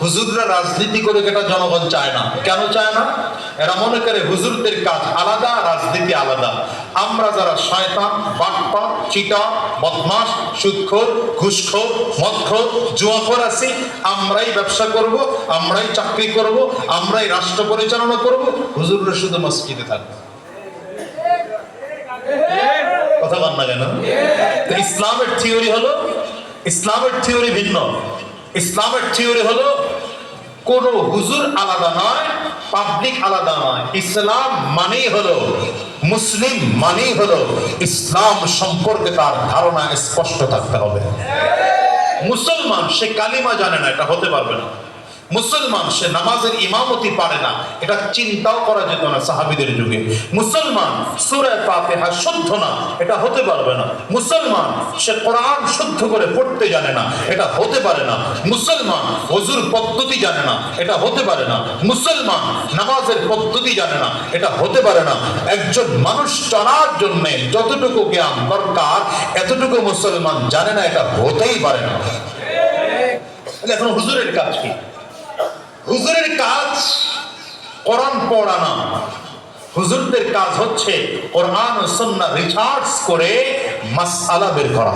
হুজুররা রাজনীতি করে এটা জনগণ চায় না। কেন চায় না? এরা মনে করে হুজুরদের কাজ আলাদা, রাজনীতি আলাদা। আমরা যারা শয়তান, বাটপার, চিটা, বদমাশ, সুদখোর, ঘুষখোর, মদখোর, জুয়াখোর আছি, আমরাই ব্যবসা করব, আমরাই চাকরি করব, আমরাই রাষ্ট্র পরিচালনা করব, হুজুররা শুধু মসজিদে থাকবে। কথা বল না কেন? ইসলামের থিওরি হলো, ইসলামের থিওরি ভিন্ন। ইসলামের থিওরি হলো কোন হুজুর আলাদা নয়, পাবলিক আলাদা নয়। ইসলাম মানেই হলো, মুসলিম মানেই হলো ইসলাম সম্পর্কে তার ধারণা স্পষ্ট থাকতে হবে। মুসলমান সে কালিমা জানে না, এটা হতে পারবে না। মুসলমান সে নামাজের ইমামতি পারে না, এটা চিন্তাও করা যেত না সাহাবীদের যুগে। মুসলমান সূরা ফাতিহা শুদ্ধ না, এটা হতে পারবে না। মুসলমান সে কোরআন শুদ্ধ করে পড়তে জানে না, এটা হতে পারে না। মুসলমান ওযুর পদ্ধতি জানে না, এটা হতে পারে না। মুসলমান নামাজের পদ্ধতি জানে না, এটা হতে পারে না। একজন মানুষ চলার জন্য যতটুকু জ্ঞান দরকার এতটুকু মুসলমান জানে না, এটা হতেই পারে না। এখন হুজুরের কাজ কি? হুজুরের কাজ কোরআন পড়া না। হুজুরদের কাজ হচ্ছে কোরআন ও সুন্নাহ রিসার্চ করে মাসআলা বের করা।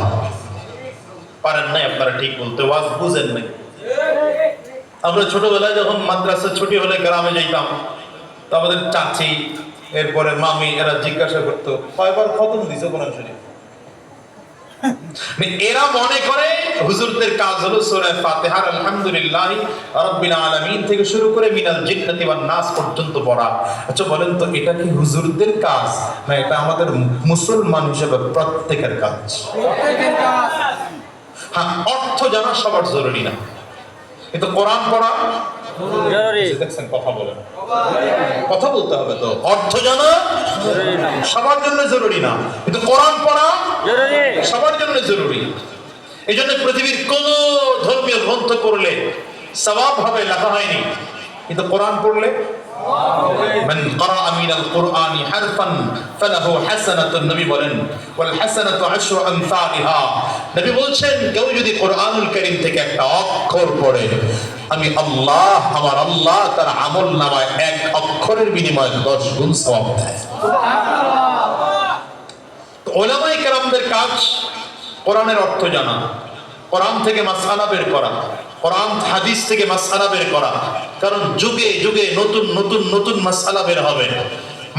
পারেন নাই আপনারা ঠিক বলতে, ওয়াজ বুঝেন নাই। আমরা ছোটবেলায় যখন মাদ্রাসা ছুটি হলে গ্রামে যাইতাম, তো আমাদের চাচি, এরপরে মামি, এরা জিজ্ঞাসা করতো কয়বার খতম দিছো কোরআন শরীফ। এরা মনে করে হুজুরদের কাজ হলো সূরা ফাতিহার আলহামদুলিল্লাহি রাব্বিল আলামিন থেকে শুরু করে মিনাল জিন্নাতি ওয়ান নাস পর্যন্ত পড়া। আচ্ছা বলেন তো, এটা কি হুজুরদের কাজ না এটা আমাদের মুসলমান হিসেবে প্রত্যেকের কাজ? হ্যাঁ, অর্থ জানা সবার জরুরি না, কিন্তু কোরআন পড়া জরুরি। দেখছেন কথা বলেন, কথা বলতে হবে তো। অর্থ জানা সবার জন্য জরুরি না, কিন্তু কোরআন পড়া জরুরি, সবার জন্য জরুরি। এই জন্য পৃথিবীর কোন ধর্মীয় গ্রন্থ পড়লে সওয়াব হবে লেখা হয়নি, কিন্তু কোরআন পড়লে মান ক্বারা মিনাল কুরআনি হারফান ফালাহু হাসানাতুন, নবী বলেন ওয়াল হাসানাতু আশরু আমসালিহা। নবী বলছেন কেউ যদি কোরআনুল কারীম থেকে একটা অক্ষর পড়ে, আমি আল্লাহ, আমার আল্লাহ তার আমলনামায় এক অক্ষরের বিনিময়ে 10 গুণ সওয়াব দেয়। তো উলামায়ে কেরামদের কাজ কোরআনের অর্থ জানা, কোরআন থেকে মাসআলা বের করা, কোরআন হাদিস থেকে মাসআলা বের করা। কারণ যুগে যুগে নতুন নতুন নতুন মাসআলা বের হবে।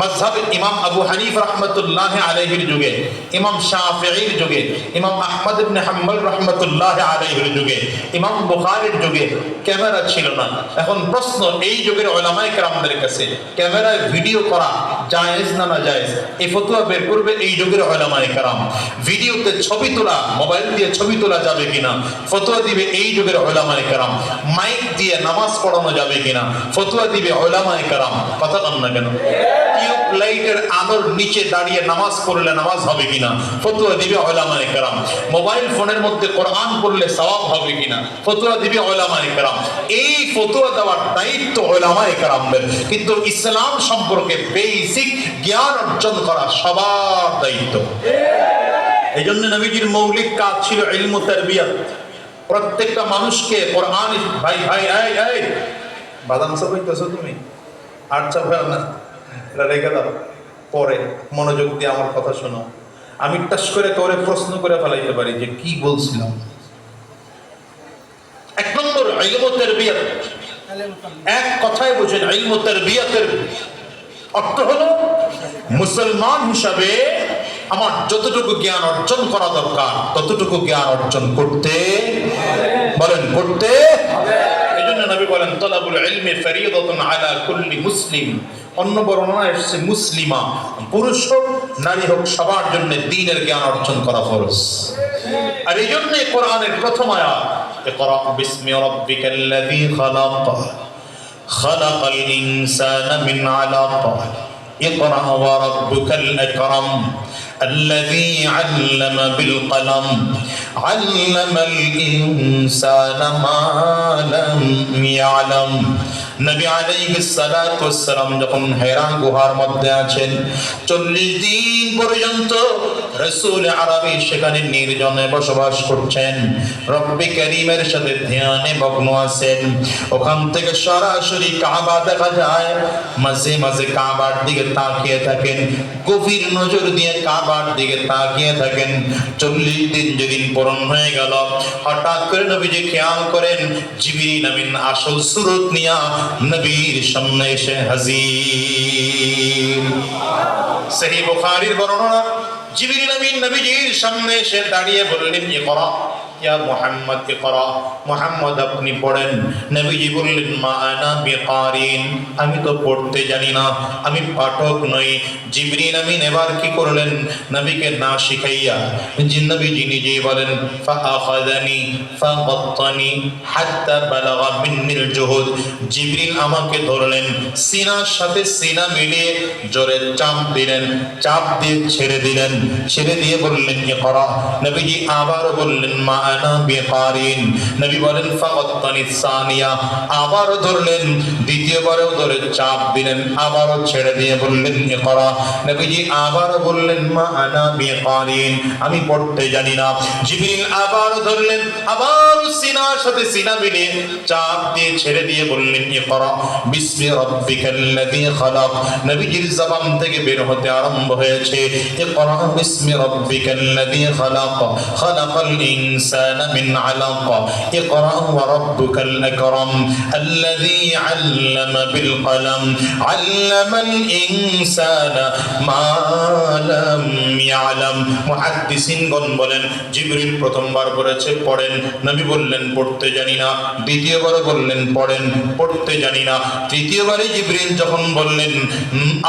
মাযহাবে ইমাম আবু হানিফা রাহমাতুল্লাহ আলাইহির যুগে, ইমাম শাফিঈর যুগে, ইমাম আহমদ ইবনে হাম্বল রাহমাতুল্লাহ আলাইহির যুগে, ইমাম বুখারীর যুগে ক্যামেরা ছিল না। এখন প্রশ্ন এই যুগের উলামায়ে কেরামদের কাছে, ক্যামেরায় ভিডিও করা জায়েজ না না জায়েজ? এই ফতোয়া বের করবে এই যুগের উলামায়ে কেরাম। ভিডিওতে ছবি তোলা, মোবাইল দিয়ে ছবি তোলা যাবে কিনা, ফতোয়া দিবে এই যুগের উলামায়ে কেরাম। মাইক দিয়ে নামাজ পড়ানো যাবে কিনা, ফতোয়া দিবে উলামায়ে কেরাম। কথা বলেন না কেন? লাইটের আলোর নিচে দাঁড়িয়ে নামাজ পড়লে নামাজ হবে কিনা, ফতোয়া দিবে উলামায়ে কেরাম। মোবাইল ফোনের মধ্যে কোরআন পড়লে সওয়াব হবে কিনা, ফতোয়া দিবে উলামায়ে কেরাম। এই ফতোয়া দেওয়ার দায়িত্ব উলামায়ে কেরামদের, কিন্তু ইসলাম সম্পর্কে বেসিক জ্ঞান অর্জন করা সবার দায়িত্ব। এই জন্য নবীজির মৌলিক কাজ ছিল ইলমু তারবিয়াত। প্রত্যেকটা মানুষকে কোরআন, ভাই ভাই এই এই বাদাম চাবাইতেছো তুমি, আর চাবাও না, রেখে দাও, পরে মনোযোগ দিয়ে আমার কথা শোনো। আমি টাস করে তোরে প্রশ্ন করে ফেলাইতে পারি যে কি বলছিলাম। এক নম্বর ইলমু তারবিয়াত, এক কথায় বুঝেন ইলমু তারবিয়াতের অর্থ হলো মুসলমান হিসাবে আমার যতটুকু জ্ঞান অর্জন করা দরকার ততটুকু জ্ঞান অর্জন করতে, বলেন করতে। এই জন্য নবী বলেন তালাবুল ইলমি ফরিদাতুন আলা কুল্লি মুসলিম। অন্য বর্ণনা এসেছে মুসলিমা, পুরুষ হোক নারী হোক সবার জন্য দ্বীনের জ্ঞান অর্জন করা ফরজ। আর এই জন্য কোরআনের প্রথম আয়াত ইকরা বিসমি রাব্বিকাল্লাযী খালাক খালাকাল ইনসানা মিন আলাক ইকরা ওয়া রাব্বুকাল আকরাম الذي علم بالقلم علم الإنسان ما لم يعلم নবী আলাইহিস সালাতু ওয়াস সালাম যখন হেরা গুহার মধ্যে আছেন 40 দিন পর্যন্ত রাসূল আরবি সেখানে নির্জনে বসবাস করছেন, রব্বে কারীমের সাথে ধ্যানে মগ্ন আছেন। ওখান থেকে সরাসরি কাবা দেখা যায়, মাঝে মাঝে কাবার দিকে তাকিয়ে থাকেন, গভীর নজর দিয়ে কাবার দিকে তাকিয়ে থাকেন। 40 দিন যেদিন পূরণ হয়ে গেল, হঠাৎ করে নবীজি খেয়াল করেন জিবরিল আমিন আসল সুরত নিয়া নবীর সামনে এসে হাজির। সহিহ বুখারীর বর্ণনা, জিবরিল আমিন নবীজির সামনে এসে দাঁড়িয়ে বললেন, ইকরা ইয়া মুহাম্মদ ইকরা, মুহাম্মদ আপনি পড়েন। নবীজি বললেন, মা আনা বিকারিন, আমি তো পড়তে জানি না, আমি পাঠক নই। জিবরিল আমিন এবার কি করলেন, নবীকে না শিখাইয়া নবীজি নিজেই বলেন, ফাআখাযানি ফাগাত্তানি হাত্তা বালাগা মিন্নিল জুহুদ। জিবরিল আমাকে ধরলেন, সিনার সাথে সিনা মিলিয়ে জোরে চাপ দিলেন, চাপ দিয়ে ছেড়ে দিলেন, ছেড়ে দিয়ে বললেন, ইকরা। নবীজি আবার বললেন, মা আনা বিকারিন। নবী বলেন, ফাগাত্তানি সানিয়া, আবার ধরলেন, দ্বিতীয়বারও ধরে চাপ দিলেন, আবারও ছেড়ে দিয়ে বললেন, ইকরা। নবীজি আবার বললেন, মা আনা বিকারিন, আমি পড়তে জানি না। জিবরিল আবার ধরলেন, আবার সিনার সাথে সিনা মিলিয়ে চাপ দিয়ে ছেড়ে দিয়ে বললেন, ইকরা বিসমি রাব্বিকাল্লাযী খালাক। নবীজির জবান থেকে বের হতে আরম্ভ হয়েছে, ইকরা বিসমি রাব্বিকাল্লাযী খালাক, খালাকাল ইনসানা মিন আলাক, ইকরা ওয়া রাব্বুকাল আকরাম আল্লাযী আল্লামা বিল কলম আল্লামাল ইনসানা মা লাম ইয়ালাম। মুহাদ্দিসিনগণ বলেন, জিবরিল প্রথমবার বলেছে পড়েন, নবী বললেন পড়তে জানি না। দ্বিতীয়বার বললেন পড়েন, পড়তে জানি না। তৃতীয়বারে জিবরিল যখন বললেন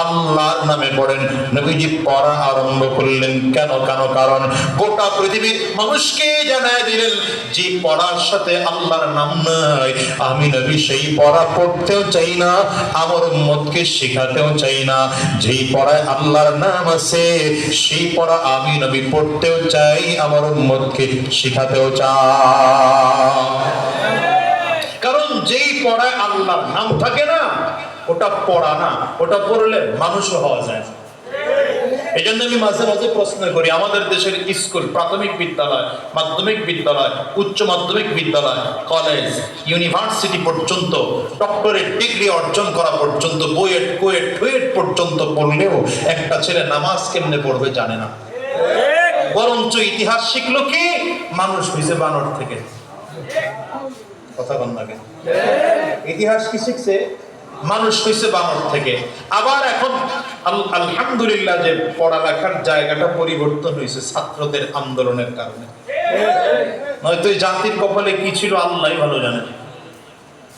আল্লাহর নামে পড়েন, নবীজি পড়া আরম্ভ করলেন। কেন? কারণ গোটা পৃথিবীর মানুষকে জানায় দিলেন যে পড়ার সাথে আল্লাহর নাম নাই, আমি নবী সেই পড়া পড়তেও চাই না, আমার উম্মতকে শেখাতেও চাই না। যেই পড়ায় আল্লাহর নাম আছে সেই পড়া আমি নবী পড়তেও চাই, আমার উম্মতকে শেখাতেও চাই। কারণ যেই পড়ায় আল্লাহর নাম থাকে না, ওটা পড়া না, ওটা পড়লে মানুষও হওয়া যায়। এই জন্য আমি মাঝে মাঝে প্রশ্ন করি, আমাদের দেশের স্কুল, প্রাথমিক বিদ্যালয়, মাধ্যমিক বিদ্যালয়, উচ্চ মাধ্যমিক বিদ্যালয়, কলেজ, ইউনিভার্সিটি পর্যন্ত, ডক্টরেট ডিগ্রি অর্জন করা পর্যন্ত, বুয়েট, কুয়েট, ডুয়েট পর্যন্ত পড়লেও একটা ছেলে নামাজ কেমনে পড়বে জানে না। বরঞ্চ ইতিহাস শিখলো কি, মানুষ হয়েছে বানর থেকে। কথা বল না কেন? ইতিহাস কি শিখছে? মানুষ হয়েছে বানর থেকে। আবার এখন আলহামদুলিল্লাহ যে পড়ালেখার জায়গাটা পরিবর্তন হয়েছে ছাত্রদের আন্দোলনের কারণে। নয়তো এই জাতির কপালে কি ছিল আল্লাহই ভালো জানেন।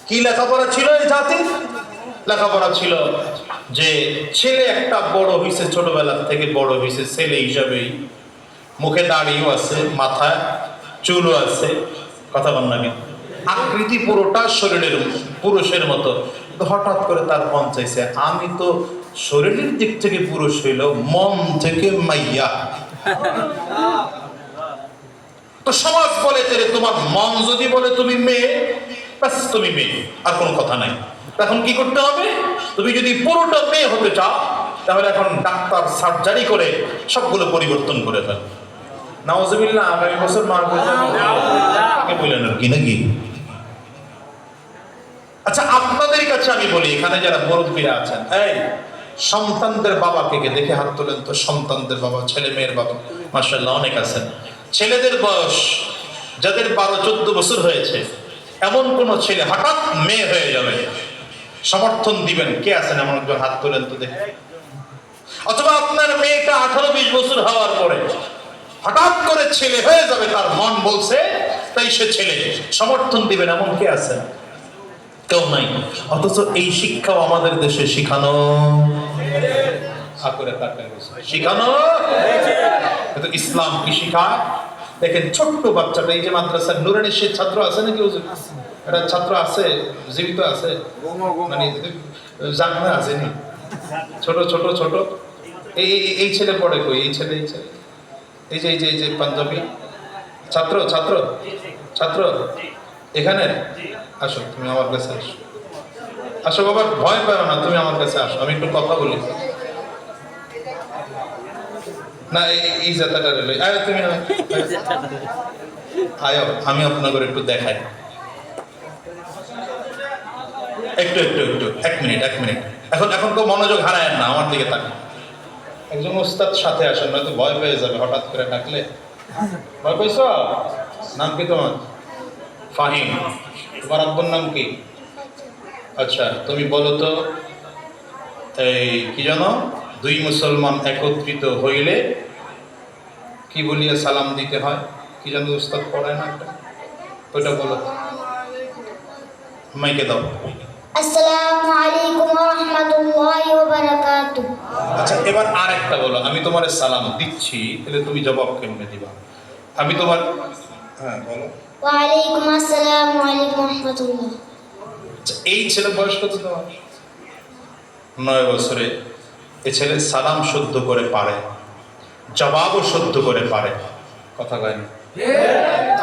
কি লেখাপড়া ছিল এই জাতির? লেখাপড়া ছিল যে ছেলে একটা বড় হয়েছে, ছোটবেলা থেকে বড় হয়েছে ছেলে হিসাবেই, মুখে দাড়িও আছে, মাথায় চুলও আছে, কথা বল না কেন, আকৃতি পুরোটা শরীরের পুরুষের মতো। হঠাৎ করে তার মন চাইছে আমি তো শরীরের দিক থেকে পুরুষ হইলেও মন থেকে মাইয়া। তো সমাজ বলে তোমার মন যদি বলে তুমি মেয়ে, ব্যাস তুমি মেয়ে, আর কোনো কথা নাই। এখন কি করতে হবে? তুমি যদি পুরোটা মেয়ে হতে চাও তাহলে এখন ডাক্তার সার্জারি করে সবগুলো পরিবর্তন করে ফেল। নাউজুবিল্লাহ, আগামী বছর মার বললেন আর কি নাকি? আচ্ছা, আপনাদের কাছে আমি বলি, এখানে যারা মুরব্বীরা আছেন, এই সন্তানদের বাবাকে দেখে হাত তোলেন তো। সন্তানদের বাবা, ছেলে মেয়ের বাবা, মাশাআল্লাহ অনেক আছেন। ছেলেদের বয়স যাদের 12-14 বছর হয়েছে, এমন কোন ছেলে হঠাৎ মেয়ে হয়ে যাবে, সমর্থন দিবেন কে আছেন? এমন একজন হাত তোলেন তো দেখে। অথবা আপনার মেয়েটা 18-20 বছর হওয়ার পরে হঠাৎ করে ছেলে হয়ে যাবে, তার মন বলছে তাই সে ছেলে, সমর্থন দিবেন এমন কে আছেন? কেউ নাই। অথচ এই শিক্ষাও আমাদের দেশে শিখানো শিখানো। কিন্তু ইসলাম কি শিখায় দেখেন। ছোট্ট বাচ্চাটা, এই যে মাদ্রাসার নুরানি সে ছাত্র আছে নাকি? এটা ছাত্র আছে, জীবিত আছে, মানে জাগনা আসেনি, ছোট ছোট ছোট। এই ছেলে পড়ে কই? এই ছেলে এই যে পাঞ্জাবি ছাত্র ছাত্র ছাত্র এখানে আসো, তুমি আমার কাছে আসো। আসো বাবা, ভয় পেও না, তুমি আমার কাছে আসো, আমি একটু কথা বলি। না এই জাতাটা রেলে আয়, তুমি আয়ো, আমি আপনাদের একটু দেখাই। একটু একটু একটু 1 মিনিট। এখন কেউ মনোযোগ হারায় না, আমার দিকে তাকান। একজন ওস্তাদ সাথে আসেন, নয়তো ভয় পেয়ে যাবে হঠাৎ করে ডাকলে। ভয় পেয়েছ? নাম কি তোমার? ফাহিম। তোমার আব্বুর নাম কি? আচ্ছা, তুমি বলো তো, এই কি জানো, 2 মুসলমান একত্রিত হইলে কি বলিয়া সালাম দিতে হয়? কি জানো উস্তাদ পড়ায় না, ওইটা বলো, মাইকে দাও। আসসালামু আলাইকুম ওয়া রাহমাতুল্লাহি ওয়া বারাকাতুহু। আচ্ছা, এবার আরেকটা বলো, আমি তোমার সালাম দিচ্ছি, তাহলে তুমি জবাব কেমনে দিবা? আমি তোমার, হ্যাঁ বলো। ওয়া আলাইকুম আসসালাম ওয়া আলাইকুম রাহমাতুল্লাহ। আচ্ছা, এই ছেলে বয়স কত তোমার? 9 বছরে। এই ছেলে সালাম শুদ্ধ করে পারে, জবাবও শুদ্ধ করে পারে, কথা কয় না।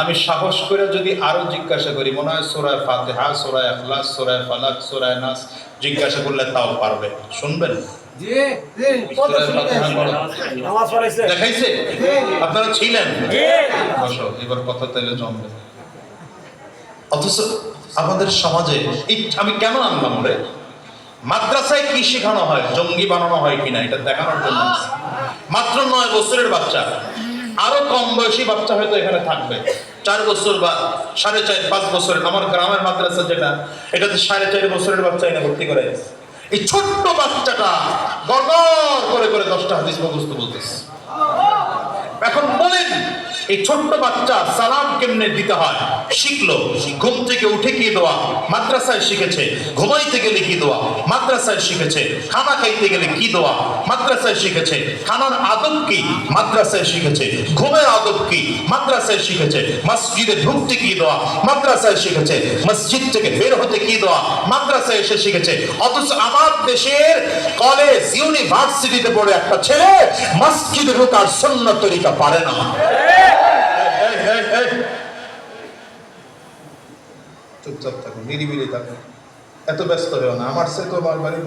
আমি সাহস করে যদি আরো জিজ্ঞাসা করি, মনে হয় সূরা ফাতিহা, সূরা ইখলাস, সূরা ফালাক, সূরা নাস জিজ্ঞাসা করলে তাও পারবে। শুনবেন? সূরা ফাতিহা পড়ো। দেখাইছে? আপনারা ছিলেন? বসো, এবার কথা তাহলে জমবে। অথচ আমাদের সমাজে আমি কেন আনলাম রে, মাদ্রাসায় কি শেখানো হয়, জঙ্গি বানানো হয় কিনা এটা দেখানোর জন্য। মাত্র 9 বছরের বাচ্চা, আরো কম বয়সী বাচ্চা হয়তো এখানে থাকবে, 4 বছর বা 4.5 5 বছরের। আমার গ্রামের মাদ্রাসা যেটা, এটাতে 4.5 বছরের বাচ্চা এনে ভর্তি করে। এই ছোট্ট বাচ্চাটা গড়গড় করে করে 10টা হাদিস মুখস্থ বলতেছে। এখন বলেন, এই ছোট্ট বাচ্চা সালাম কেমনে দিতে হয় শিখলো। ঘুম থেকে উঠে কি দোয়া মাদ্রাসায় শিখেছে, ঘুমাইতে গেলে কি দোয়া মাদ্রাসায় শিখেছে, খানা খাইতে গেলে কি দোয়া মাদ্রাসায় শিখেছে, খানার আদব কি মাদ্রাসায় শিখেছে, ঘুমের আদব কি মাদ্রাসায় শিখেছে, মসজিদে ঢুকতে কি দোয়া মাদ্রাসায় শিখেছে, মসজিদ থেকে বের হতে কি দোয়া মাদ্রাসায় এসে শিখেছে। অথচ আমার দেশের কলেজ ইউনিভার্সিটিতে পড়ে একটা ছেলে মসজিদে ঢোকার সুন্নাত তরিকা পারে না। চুপচাপ থাকো, নিরিবিলি থাকো, এত ব্যস্ত হয়েও না। আমার সে তো আমার বাড়ির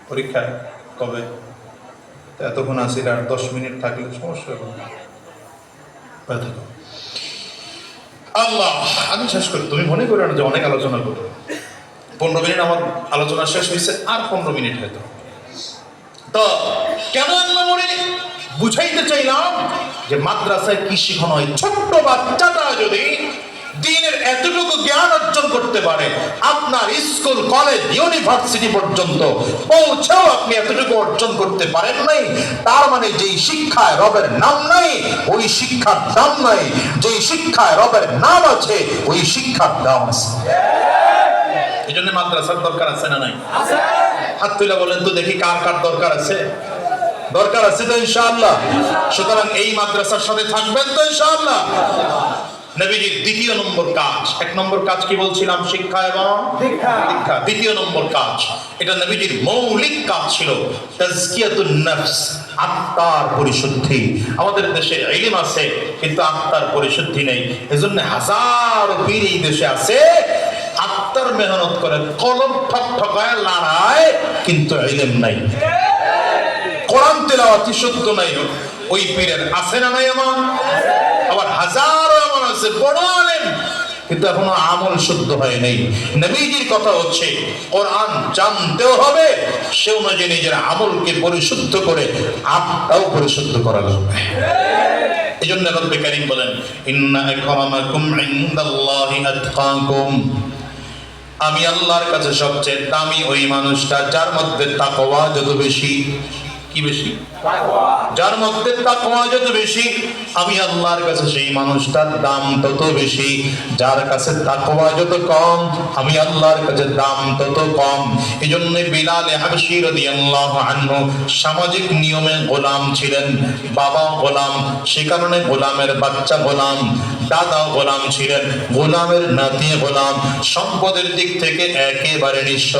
পরীক্ষা কবে, এতক্ষণ আসিল, আর 10 মিনিট থাকলে সমস্যা হবে। আল্লাহ, আমি শেষ করি, তুমি মনে করো না যে অনেক আলোচনা করো। 15 মিনিট আমার আলোচনা শেষ হয়েছে, আর 15 মিনিট হয়তো। তো কেন আল্লাহ মনে বুঝাইতে চাইলাম যে মাদ্রাসায় কি শিখানো হয়। ছোট্ট বাচ্চাটা যদি দিনের এতটুকু জ্ঞান অর্জন করতে পারে, আপনার স্কুল কলেজ ইউনিভার্সিটি পর্যন্ত পৌঁছেও আপনি এতটুকু অর্জন করতে পারেন নাই, তার মানে যেই শিক্ষায় রবের নাম নাই ওই শিক্ষার দাম নাই, যেই শিক্ষায় রবের নাম আছে ওই শিক্ষার দাম আছে। এই জন্য মাদ্রাসার দরকার আছে না নাই? হাত তুলে বলেন তো দেখি কার কার দরকার আছে? দরকার আছে তো ইনশাআল্লাহ। সুতরাং এই মাদ্রাসার সাথে থাকবেন তো ইনশাআল্লাহ। নবীজির 2য় নম্বর কাজ, 1 নম্বর কাজ কি বলছিলাম, শিক্ষা এবং দীক্ষা। 2য় নম্বর কাজ, এটা নবীজির মৌলিক কাজ ছিল, তাজকিয়াতুন নফস, আত্মার পরিশুদ্ধি। আমাদের দেশে ইলম আছে কিন্তু আত্মার পরিশুদ্ধি নেই। এজন্য হাজারো পীর এই দেশে আছে, আত্মার মেহনত করে, কলম ঠকঠকায় লড়ায়, কিন্তু ইলম নাই। কোরআন তেলাওয়াতি শুদ্ধ নাই, ওই পীরের আছে না নাই? এমন আবার হাজারো এমন আছে বড় আলেম, কিন্তু এখনো আমল শুদ্ধ হয় নাই। নবীজির কথা হচ্ছে কোরআন জানতেও হবে, সে অনুযায়ী নিজের আমলকে পরিশুদ্ধ করে আত্মাও পরিশুদ্ধ করা লাগবে। এই জন্য রব্বে কারীম বলেন, ইন্না আকরামাকুম ইনদাল্লাহি আতকাকুম, আমি আল্লাহর কাছে সবচেয়ে দামি ওই মানুষটা যার মধ্যে তাকওয়া যত বেশি। কি বেশি? যার মধ্যে তাকওয়া যত বেশি, আমি আল্লাহর কাছে সেই মানুষটার দাম তত বেশি। যার কাছে তাকওয়া যত কম, আমি আল্লাহর কাছে দাম তত কম। এজন্য বিলাল হাবশী রাদিয়াল্লাহু আনহু সামাজিক নিয়মে গোলাম ছিলেন, বাবা গোলাম, সে কারণে গোলামের বাচ্চা গোলাম। দাদাও গোলাম ছিলেন, গোলামের নাতি গোলাম, সম্পদের দিক থেকে একেবারে নিঃস্ব,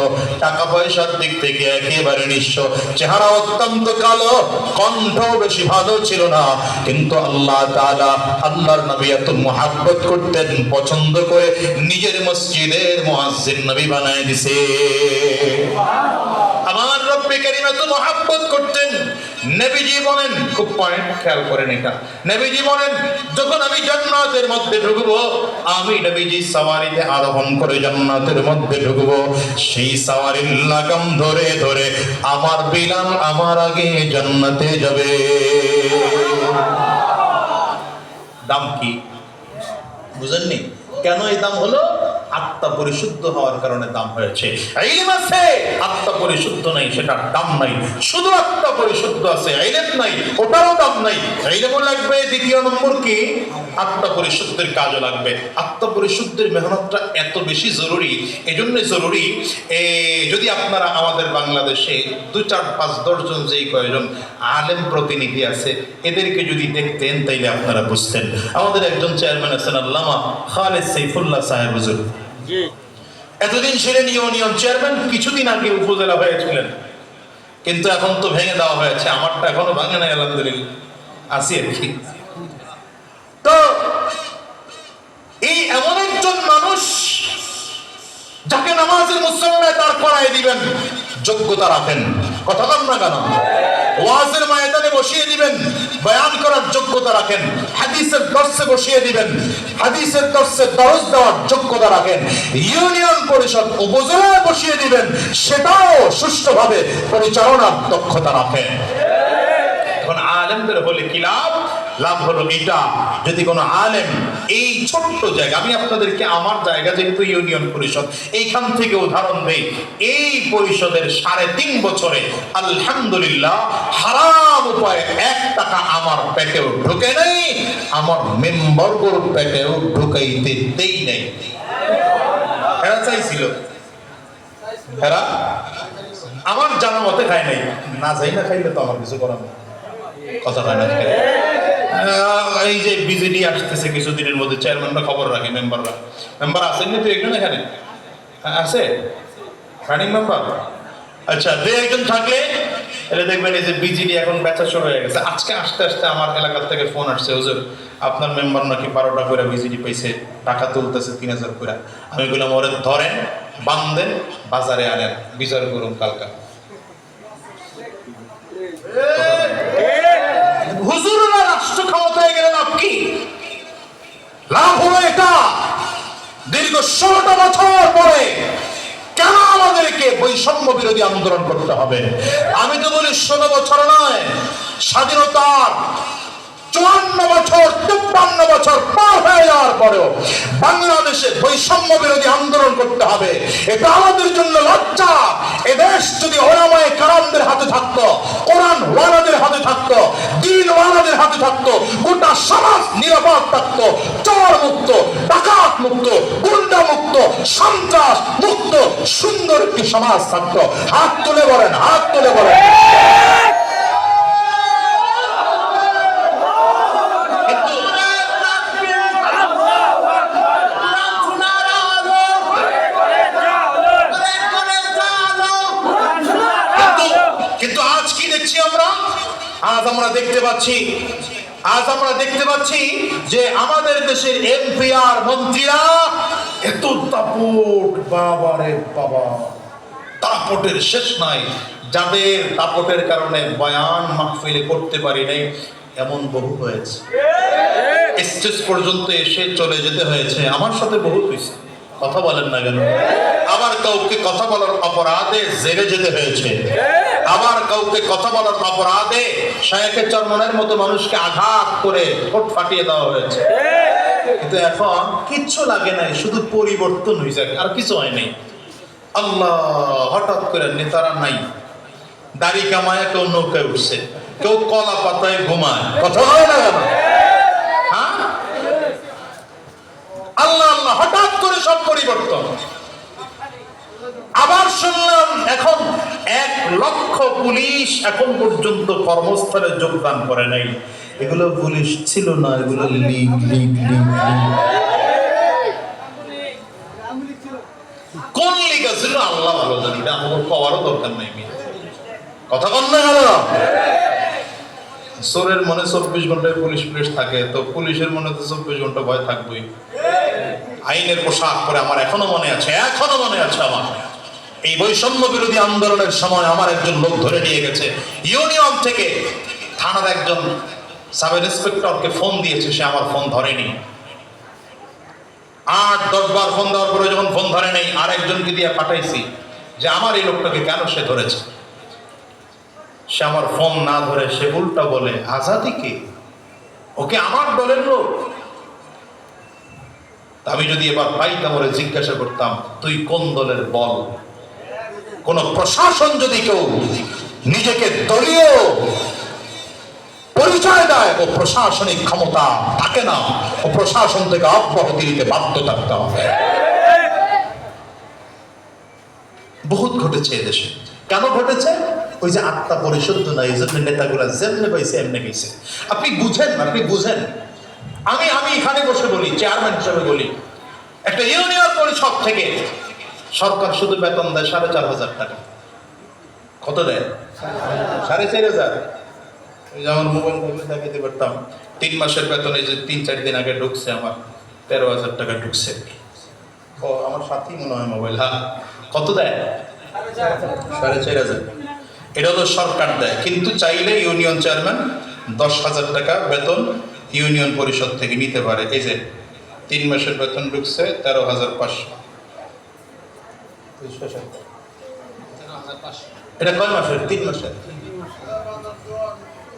টাকা পয়সার দিক থেকে একেবারে নিঃস্ব, চেহারা অত্যন্ত কালো, কণ্ঠ বেশি ভালো ছিল না, কিন্তু আল্লাহ তাআলা আল্লাহর নবী এত মুহাব্বত করতেন, পছন্দ করে নিজের মসজিদের মুয়াজ্জিন নবী বানায় দিছে। আমার রব্বে কারীম এত মুহাব্বত করতেন। নবীজি বলেন, খুব পয়েন্ট খেয়াল করেন এটা, নবীজি বলেন যখন আমি জান্নাতের মধ্যে ঢুকবো, আমি নবীজি সাওয়ারিতে আরোহণ করে জান্নাতের মধ্যে ঢুকবো, সেই সাওয়ারির লাগাম ধরে ধরে আমার বিলাল আমার আগে জান্নাতে যাবে। দাম কি বুঝেননি? কেন এই দাম হলো? আত্মা পরিশুদ্ধ হওয়ার কারণে দাম হয়েছে। ইলম আছে, আত্মা পরিশুদ্ধ নাই, সেটার দাম নাই। শুধু আত্মা পরিশুদ্ধ আছে, ইলম নাই, ওটারও দাম নাই। ইলমও লাগবে, দ্বিতীয় নম্বর কি আত্মা পরিশুদ্ধের কাজও লাগবে। আত্মা পরিশুদ্ধের মেহনতটা এত বেশি জরুরি, এজন্য জরুরি যদি আপনারা আমাদের বাংলাদেশে 2, 4, 5, 10 জন যেই কয়েকজন আলেম প্রতিনিধি আছে এদেরকে যদি দেখতেন তাইলে আপনারা বুঝতেন। আমাদের একজন চেয়ারম্যান আছেন আল্লামা খালেদ সাইফুল্লাহ সাহেব হুজুর, এতদিন ছিলেন ইউনিয়ন চেয়ারম্যান, কিছুদিন আগে উপজেলা হয়েছিলেন, কিন্তু এখন তো ভেঙে দেওয়া হয়েছে। আমারটা এখনো ভাঙে নাই, আলহামদুলিল্লাহ আছি আর কি। তো এই এমন একজন মানুষ যাকে নামাজের মুসল্লায় দাঁড় করায় দিবেন, যোগ্যতা রাখেন, কথা বল না কেন? ওয়াজের ময়দানে বসিয়ে দিবেন, বয়ান করার যোগ্যতা রাখেন, হাদিসের দর্শে বসিয়ে দিবেন, হাদিসের দর্শে দরজ দেওয়ার যোগ্যতা রাখেন, ইউনিয়ন পরিষদ উপজেলায় বসিয়ে দিবেন, সেটাও সুষ্ঠুভাবে পরিচালনার দক্ষতা রাখেন। এখন আলেমদের বলে কি লাভ? লাভ হলো এটা, যদি কোনো আলেম এই ছোট্ট জায়গা, আমি আপনাদেরকে আমার জায়গা যেহেতু ইউনিয়ন পরিষদ, এইখান থেকে উদাহরণ দেই। এই পরিষদের 3.5 বছরে আলহামদুলিল্লাহ হারাম উপায়ে 1 টাকা আমার পেটেও ঢুকে নাই, আমার মেম্বারগুলোর পেটেও ঢুকাইতে দেই নাই। এরা চাইছিল, এরা আমার জানা মতে খায় নাই, না যাই না খাইলে তো আমার কিছু করার নেই, কথা হয় না। এই যে বিজেডি আসতেছে কিছুদিনের মধ্যে, চেয়ারম্যানরা খবর রাখে, মেম্বার আছেন না? তুই একজন এখানে আছে রানিং মেম্বার, আচ্ছা 2-1 থাকলে এটা দেখবেন এই যে বিজেডি এখন বেচা শুরু হয়ে গেছে। আজকে আসতে আসতে আমার এলাকা থেকে ফোন আসছে, হুজুর আপনার মেম্বার নাকি 12টা করে বিজেডি পাইছে, টাকা তুলতেছে 3000 করে। আমি বললাম ওরে ধরেন, বান্ধেন, বাজারে আনেন, বিচার করুন কালকা। হুজুররা রাষ্ট্র ক্ষমতায় গেলে লাভ কি? লাভ হলো এটা, দীর্ঘ 16টা বছর পরে কেন আমাদেরকে বৈষম্য বিরোধী আন্দোলন করতে হবে? আমি তো বলি 16 বছর নয়, স্বাধীনতার 54 বছর 53 বছর পার হয়ে যাওয়ার পরেও বাংলাদেশে বৈষম্য বিরোধী আন্দোলন করতে হবে। এটা আমাদের জন্য লজ্জা। এদেশ যদি ওলামায়ে কেরামদের হাতে থাকতো, কোরআন ওয়ালাদের হাতে থাকতো, দ্বীন ওয়ালাদের হাতে থাকতো, গোটা সমাজ নিরাপদ থাকতো, চোর মুক্ত, ডাকাত মুক্ত, গুন্ডা মুক্ত, সন্ত্রাস মুক্ত সুন্দর একটি সমাজ থাকতো। হাত তুলে বলেন, হাত তুলে বলেন। আজ আমরা দেখতে পাচ্ছি যে আমাদের দেশের এমপি আর মন্ত্রীরা এত দাপট, বাবারে বাবা, দাপটের শেষ নাই। যাদের দাপটের কারণে বয়ান মাহফিলে করতে পারি নাই এমন বহু হয়েছে, স্টেজ পর্যন্ত এসে চলে যেতে হয়েছে। আমার সাথে বহুত হয়েছে, কথা বলেন না কেন? আবার কাউকে কথা বলার অপরাধে জেলে যেতে হয়েছে, আবার কাউকে কথা বলার অপরাধে শায়েখে চরমনের মতো মানুষকে আঘাত করে ঠোঁট ফাটিয়ে দেওয়া হয়েছে। কিন্তু এখন কিচ্ছু লাগে নাই, শুধু পরিবর্তন হয়েছে, আর কিছু হয় নাই। আল্লাহ, হঠাৎ করে নেতারা নাই, দাড়ি কামায় কেউ নৌকায় উঠছে, কেউ কলা পাতায় ঘুমায়, কথা হয় না কেন? হ্যাঁ, আল্লাহ আল্লাহ, হঠাৎ করে সব পরিবর্তন। আবার শুনলাম এখন 1 লক্ষ পুলিশ এখন পর্যন্ত কর্মস্থলে যোগদান করে নাই। এগুলো পুলিশ ছিল না, এগুলো লীগ লীগ লীগ লীগ। কোন লীগ ছিল আল্লাহ ভালো জানি, এটা আমাদের পাওয়ারও দরকার নাই। কথা বল না গেল। চোরের মনে 24 ঘন্টায় পুলিশ পুলিশ থাকে, তো পুলিশের মনে তো 24 ঘন্টা ভয় থাকবেই। আইনের পোশাক পরে আমার এখনো মনে আছে আমার এই বৈষম্য বিরোধী আন্দোলনের সময় আমার একজন লোক ধরে নিয়ে গেছে ইউনিয়ন থেকে। থানার একজন সাব ইন্সপেক্টরকে ফোন দিয়েছে, সে আমার ফোন ধরেনি। 8-10 বার ফোন দেওয়ার পরে যখন ফোন ধরে নেই, আরেকজনকে দিয়ে পাঠাইছি যে আমার এই লোকটাকে কেন সে ধরেছে। সে আমার ফোন না ধরে সে উল্টা বলে আজাদি কে, ওকে আমার দলের লোক। আমি যদি এবার পাইতাম ওরে জিজ্ঞাসা করতাম তুই কোন দলের বল। কোন প্রশাসন যদি কেউ নিজেকে দলীয় পরিচয় দেয়, ও প্রশাসনিক ক্ষমতা থাকে না, ও প্রশাসন থেকে অব্যাহতি দিতে বাধ্য থাকতে হবে। বহুত ঘটেছে এদেশে। কেন ঘটেছে? ওই যে আত্মা পরিশুদ্ধ না, এই জন্য নেতাগুলা যেমনে পাইছে এমনি গেছে। আপনি বুঝেন। আমি এখানে বসে বলি, চেয়ারম্যান হিসেবে বলি, একটা ইউনিয়ন পরিষদ থেকে সরকার শুধু বেতন দেয় 4,500 টাকা। কত দেয়? 4,500। যেমন মোবাইল দেখাতে পারতাম 3 মাসের বেতন, এই যে 3-4 দিন আগে ঢুকছে আমার 13,000 টাকা ঢুকছে। ও আমার সাথী মনে হয় মোবাইল। হ্যাঁ, কত দেয়? 4,500। এটা হলো সরকার দেয়, কিন্তু চাইলে ইউনিয়ন চেয়ারম্যান 10,000 টাকা বেতন ইউনিয়ন পরিষদ থেকে নিতে পারে। এই যে 3 মাসের বেতন ঢুকছে 13,500। এটা কয় মাসের? 3 মাসের।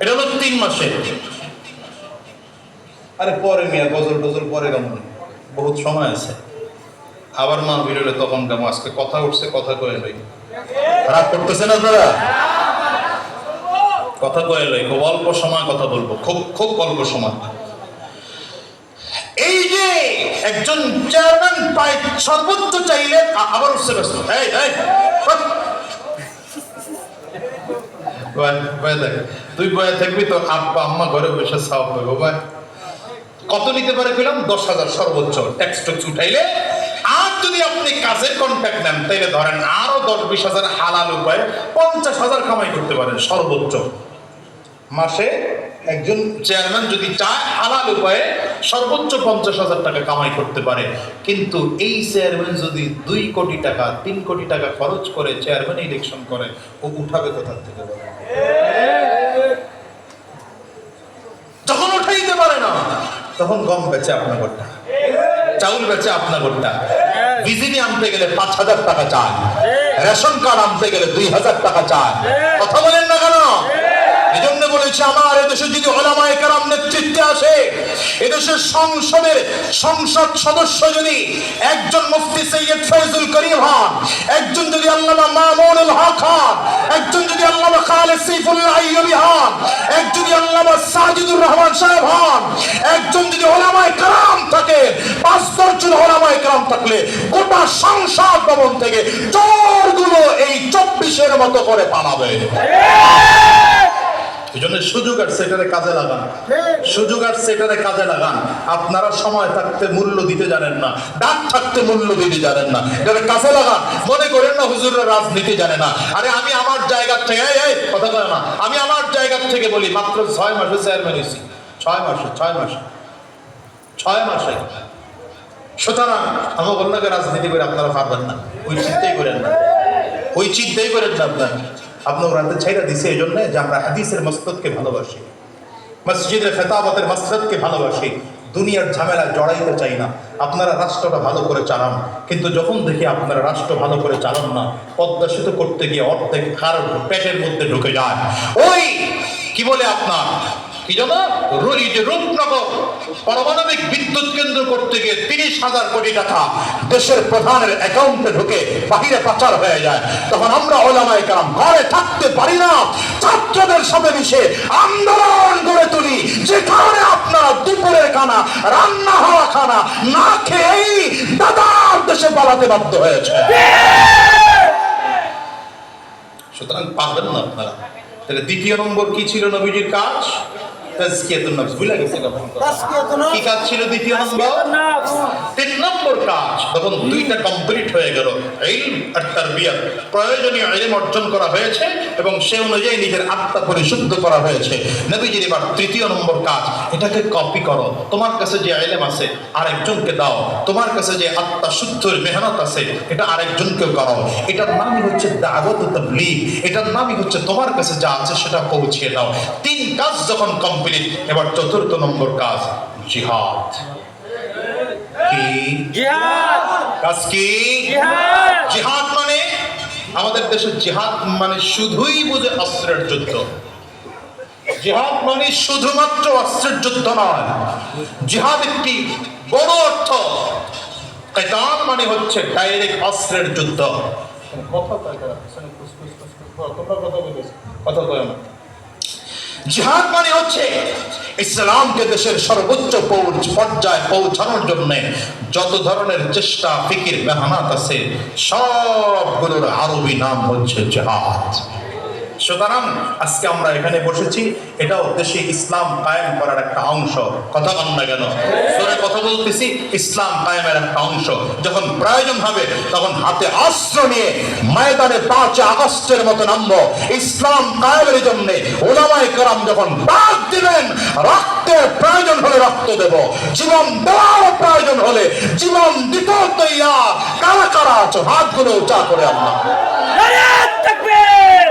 এটা হলো 3 মাসের। আরে পরে মিয়া গজল টজল পরে কেমন, বহুত সময় আছে। আবার মা বিরলে তখন কেমন, আজকে কথা উঠছে, কথা কয়ে লই। খারাপ করতেছেন আপনারা? কথা কয়ে লই, খুব অল্প সময় কথা বলবো, খুব অল্প সময়। এই যে একজন চেয়ারম্যান পায় সর্বোচ্চ চাইলে আবার উঠছে ব্যস্ত। তুই বয়ে থাকবি তো আব্বা আম্মা ঘরে বসে সাপ হইব। ভাই কত নিতে পারে পেলাম? 10,000 সর্বোচ্চ, ট্যাক্স ট্যাক্স উঠাইলে। আর যদি আপনি কাজের কন্ট্যাক্ট নেন তাইলে ধরেন আরো 10-20,000 হালাল উপায়ে 50,000 কামাই করতে পারেন সর্বোচ্চ মাসে। একজন চেয়ারম্যান যদি চায় হালাল উপায়ে সর্বোচ্চ 50,000 টাকা কামাই করতে পারে। কিন্তু এই চেয়ারম্যান যদি 2 কোটি টাকা 3 কোটি টাকা খরচ করে চেয়ারম্যান ইলেকশন করে, ও উঠাবে কোথা থেকে? যখন উঠাইতে পারে না, তখন গম বেচে আপনার ঘরটা, চাউল বেচে আপনার ঘরটা, বিজিবি আনতে গেলে 5,000 টাকা চায়, রেশন কার্ড আনতে গেলে 2,000 টাকা চায়। কথা বলেন না কেন? এজন্য বলেছি আমার এদেশে যদি উলামায়ে কেরাম নেতৃত্বে আসে, এদেশের সংসদ সদস্য যদি একজন মুফতি সৈয়দ ফয়জুল করিম হন, একজন যদি আল্লামা মামুনুল হক হন, একজন যদি আল্লামা খালেদ সাইফুল্লাহ আইয়ুবী হন, একজন যদি আল্লামা সাজিদুর রহমান সাহেব হন, একজন যদি উলামায়ে কেরাম থাকে, 5-10 জন উলামায়ে কেরাম থাকলে গোটা সংসদ ভবন থেকে চোরগুলো এই 24-এর মতো করে পালাবে। এই জন্য সুযোগ আর সেটারে কাজে লাগান, সুযোগ আর সেটারে কাজে লাগান। আপনারা সময় থাকতে মূল্য দিতে জানেন না, ডাক থাকতে মূল্য দিতে জানেন না, এটারে কাজে লাগান। মনে করেন না হুজুররা রাজনীতি জানে না। আরে আমি আমার জায়গা থেকে কথা বলে না, আমি আমার জায়গা থেকে বলি, মাত্র 6 মাসে চেয়ারম্যান হয়েছি। 6 মাসে। সুতরাং আমার বললাকে রাজনীতি করে আপনারা পারবেন না, ওই চিন্তাই করেন না আপনার রাতে ছাইরা দিছে এই জন্য যে আমরা হাদিসের মাসলাককে ভালোবাসি, মসজিদের খেতাবতের মাসলাককে ভালোবাসি, দুনিয়ার ঝামেলা জড়াইতে চাই না। আপনারা রাষ্ট্রটা ভালো করে চালান, কিন্তু যখন দেখি আপনারা রাষ্ট্র ভালো করে চালান না, পদ্মা সেতু করতে গিয়ে অর্ধেক কার পেটের মধ্যে ঢুকে যায়। ওই কি বলে আপনার কি জানো রূপনগর পারমাণবিক বিদ্যুৎ কেন্দ্র করতে গিয়ে 30,000 কোটি টাকা দেশের প্রধানের অ্যাকাউন্টে ঢুকে বাহিরে পাচার হয়ে যায়। তখন আমরা উলামায়ে কেরাম ঘরে থাকতে পারি না, ছাত্রদের সাথে মিশে আন্দোলন গড়ে তুলি, যে কারণে আপনারা দুপুরের খানা, রান্না হওয়া খানা না খেয়েই দাদার দেশে পালাতে বাধ্য হয়েছে। সুতরাং পারবেন না আপনারা। তাহলে দ্বিতীয় নম্বর কি ছিল নবীজির কাজ? তাজকিয়াতুন নফস ভুলে গেছে কখন? কি কাজ ছিল দ্বিতীয় নম্বর? 3 নম্বর কাজ তখন দুইটা কমপ্লিট হয়ে গেল, ইলম আর তারবিয়ত। প্রয়োজনীয় ইলম অর্জন করা হয়েছে এবং সে অনুযায়ী নিজের আত্মা পরিশুদ্ধ করা হয়েছে। নবীজির এবার তৃতীয় নম্বর কাজ, এটাকে কপি করো। তোমার কাছে যে ইলম আছে আরেকজনকে দাও, তোমার কাছে যে আত্মা শুদ্ধর মেহনত আছে এটা আরেকজনকে করাও। এটার নামই হচ্ছে দাওয়াত ও তাবলীগ। এটার নামই হচ্ছে তোমার কাছে যা আছে সেটা পৌঁছে দাও। 3 কাজ যখন কমপ্লিট, এবার চতুর্থ নম্বর কাজ জিহাদ। কি জিহাদ? কাজ কি? জিহাদ। জিহাদ মানে আমাদের দেশে জিহাদ মানে শুধুই বুঝে অস্ত্রের যুদ্ধ। জিহাদ মানে শুধুমাত্র অস্ত্রের যুদ্ধ নয়, জিহাদ একটি বড় অর্থ। কিতাল মানে হচ্ছে ডাইরেক্ট অস্ত্রের যুদ্ধ। জিহাদ মানে হচ্ছে ইসলামকে দেশের সর্বোচ্চ পর্যায়ে পৌঁছানোর জন্য যত ধরনের চেষ্টা ফিকির মেহনত আছে সবগুলোর আরবি নাম হচ্ছে জিহাদ। সুতরাং আজকে আমরা এখানে বসেছি, এটাও দেশে ইসলাম কায়েম করার একটা অংশ। কথা বল না কেন? জোরে কথা বলতেছি, ইসলাম কায়েমের একটা অংশ। যখন প্রয়োজন হবে তখন হাতে অস্ত্র নিয়ে ময়দানে 5 আগস্টের মতো নামবো ইসলাম কায়েমের জন্য। ওলামায়ে কেরাম যখন ডাক দিবেন, রক্তের প্রয়োজন হলে রক্ত দেব, জীবন দেওয়ার প্রয়োজন হলে জীবন দিতেও তৈয়ার। কারা কারা আছো হাতগুলো উঁচা করে আল্লাহ। নারায়ে তাকবীর!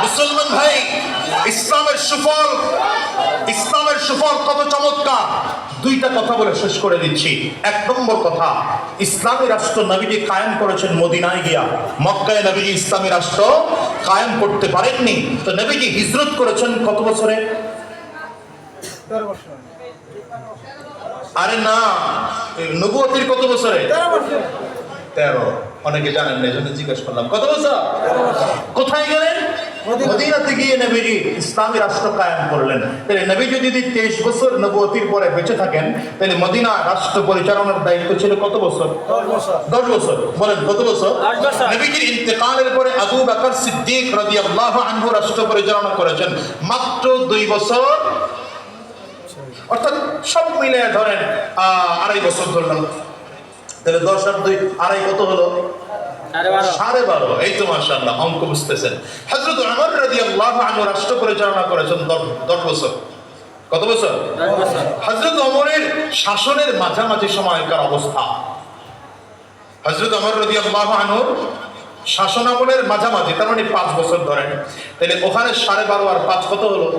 মুসলমান ভাই, ইসলামের সুফল কত চমৎকার। 2টা কথা বলে শেষ করে দিচ্ছি। 1 নম্বর কথা, ইসলামী রাষ্ট্র নবীজি কায়েম করেছেন মদিনায় গিয়া। মক্কায় নবীজি ইসলামী রাষ্ট্র কায়েম করতে পারেননি। তো নবীজি হিজরত করেছেন কত বছরে? 13 বছর। আরে না, নবুয়তির কত বছরে? 13। অনেকে জানেন না, এজন্য জিজ্ঞেস করলাম কত বছর। কোথায় গেলেন? মদিনাতে গিয়ে নবীজি ইসলামী রাষ্ট্র কায়েম করলেন। তাহলে নবী যদি 23 বছর নবুয়তির পরে বেঁচে থাকেন, তাহলে মদিনা রাষ্ট্র পরিচালনার দায়িত্ব ছিল কত বছর? 10 বছর। 10 বছর। বলেন কত বছর? 10 বছর। নবীজির ইন্তেকালের পরে আবু বকর সিদ্দিক রাদিয়াল্লাহু আনহু রাষ্ট্র পরিচালনা করেছেন মাত্র 2 বছর। অর্থাৎ সব মিলে ধরেন 2.5 বছর ধরলাম। তাহলে 10 আর 2 2.5 কত হলো? 12.5। এই তো মাশাআল্লাহ অঙ্ক বুঝতেছেন। হযরত ওমর রাদিয়াল্লাহু আনহু রাষ্ট্র পরিচালনা করেছেন 10 বছর। কত বছর? 10 বছর। হযরত ওমরের শাসনের মাঝামাঝি সময়কার অবস্থা। হযরত ওমর রাদিয়াল্লাহু আনহুর শাসনামলের মাঝামাঝি, তার মানে 5 বছর ধরেন। তাহলে ওখানে 12.5 আর 5 কত হলো?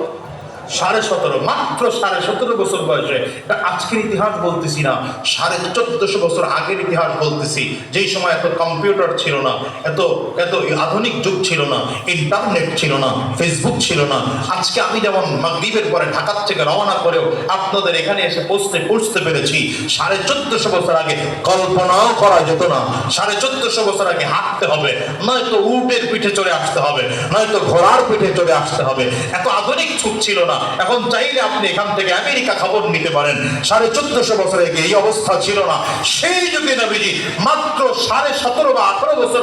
17.5। মাত্র 17.5 বছর বয়সে। এটা আজকের ইতিহাস বলতেছি না, 1450 বছর আগের ইতিহাস বলতেছি। যেই সময় এত কম্পিউটার ছিল না, এত আধুনিক যুগ ছিল না, ইন্টারনেট ছিল না, ফেসবুক ছিল না। আজকে আমি যেমন মাগরিবের পরে ঢাকার থেকে রওনা করেও আপনাদের এখানে এসে পৌঁছতে পেরেছি, 1450 বছর আগে কল্পনাও করা যেত না। 1450 বছর আগে হাঁটতে হবে, নয়তো উটের পিঠে চড়ে আসতে হবে, নয়তো ঘোড়ার পিঠে চড়ে আসতে হবে। এত আধুনিক যুগ ছিল না। এখন চাইলে আপনি এখান থেকে আমেরিকা খবর নিতে পারেন। 1450 বছর আগে এই অবস্থা ছিল না। সেই যুগে নবীজি মাত্র 17.5 বা 18 বছর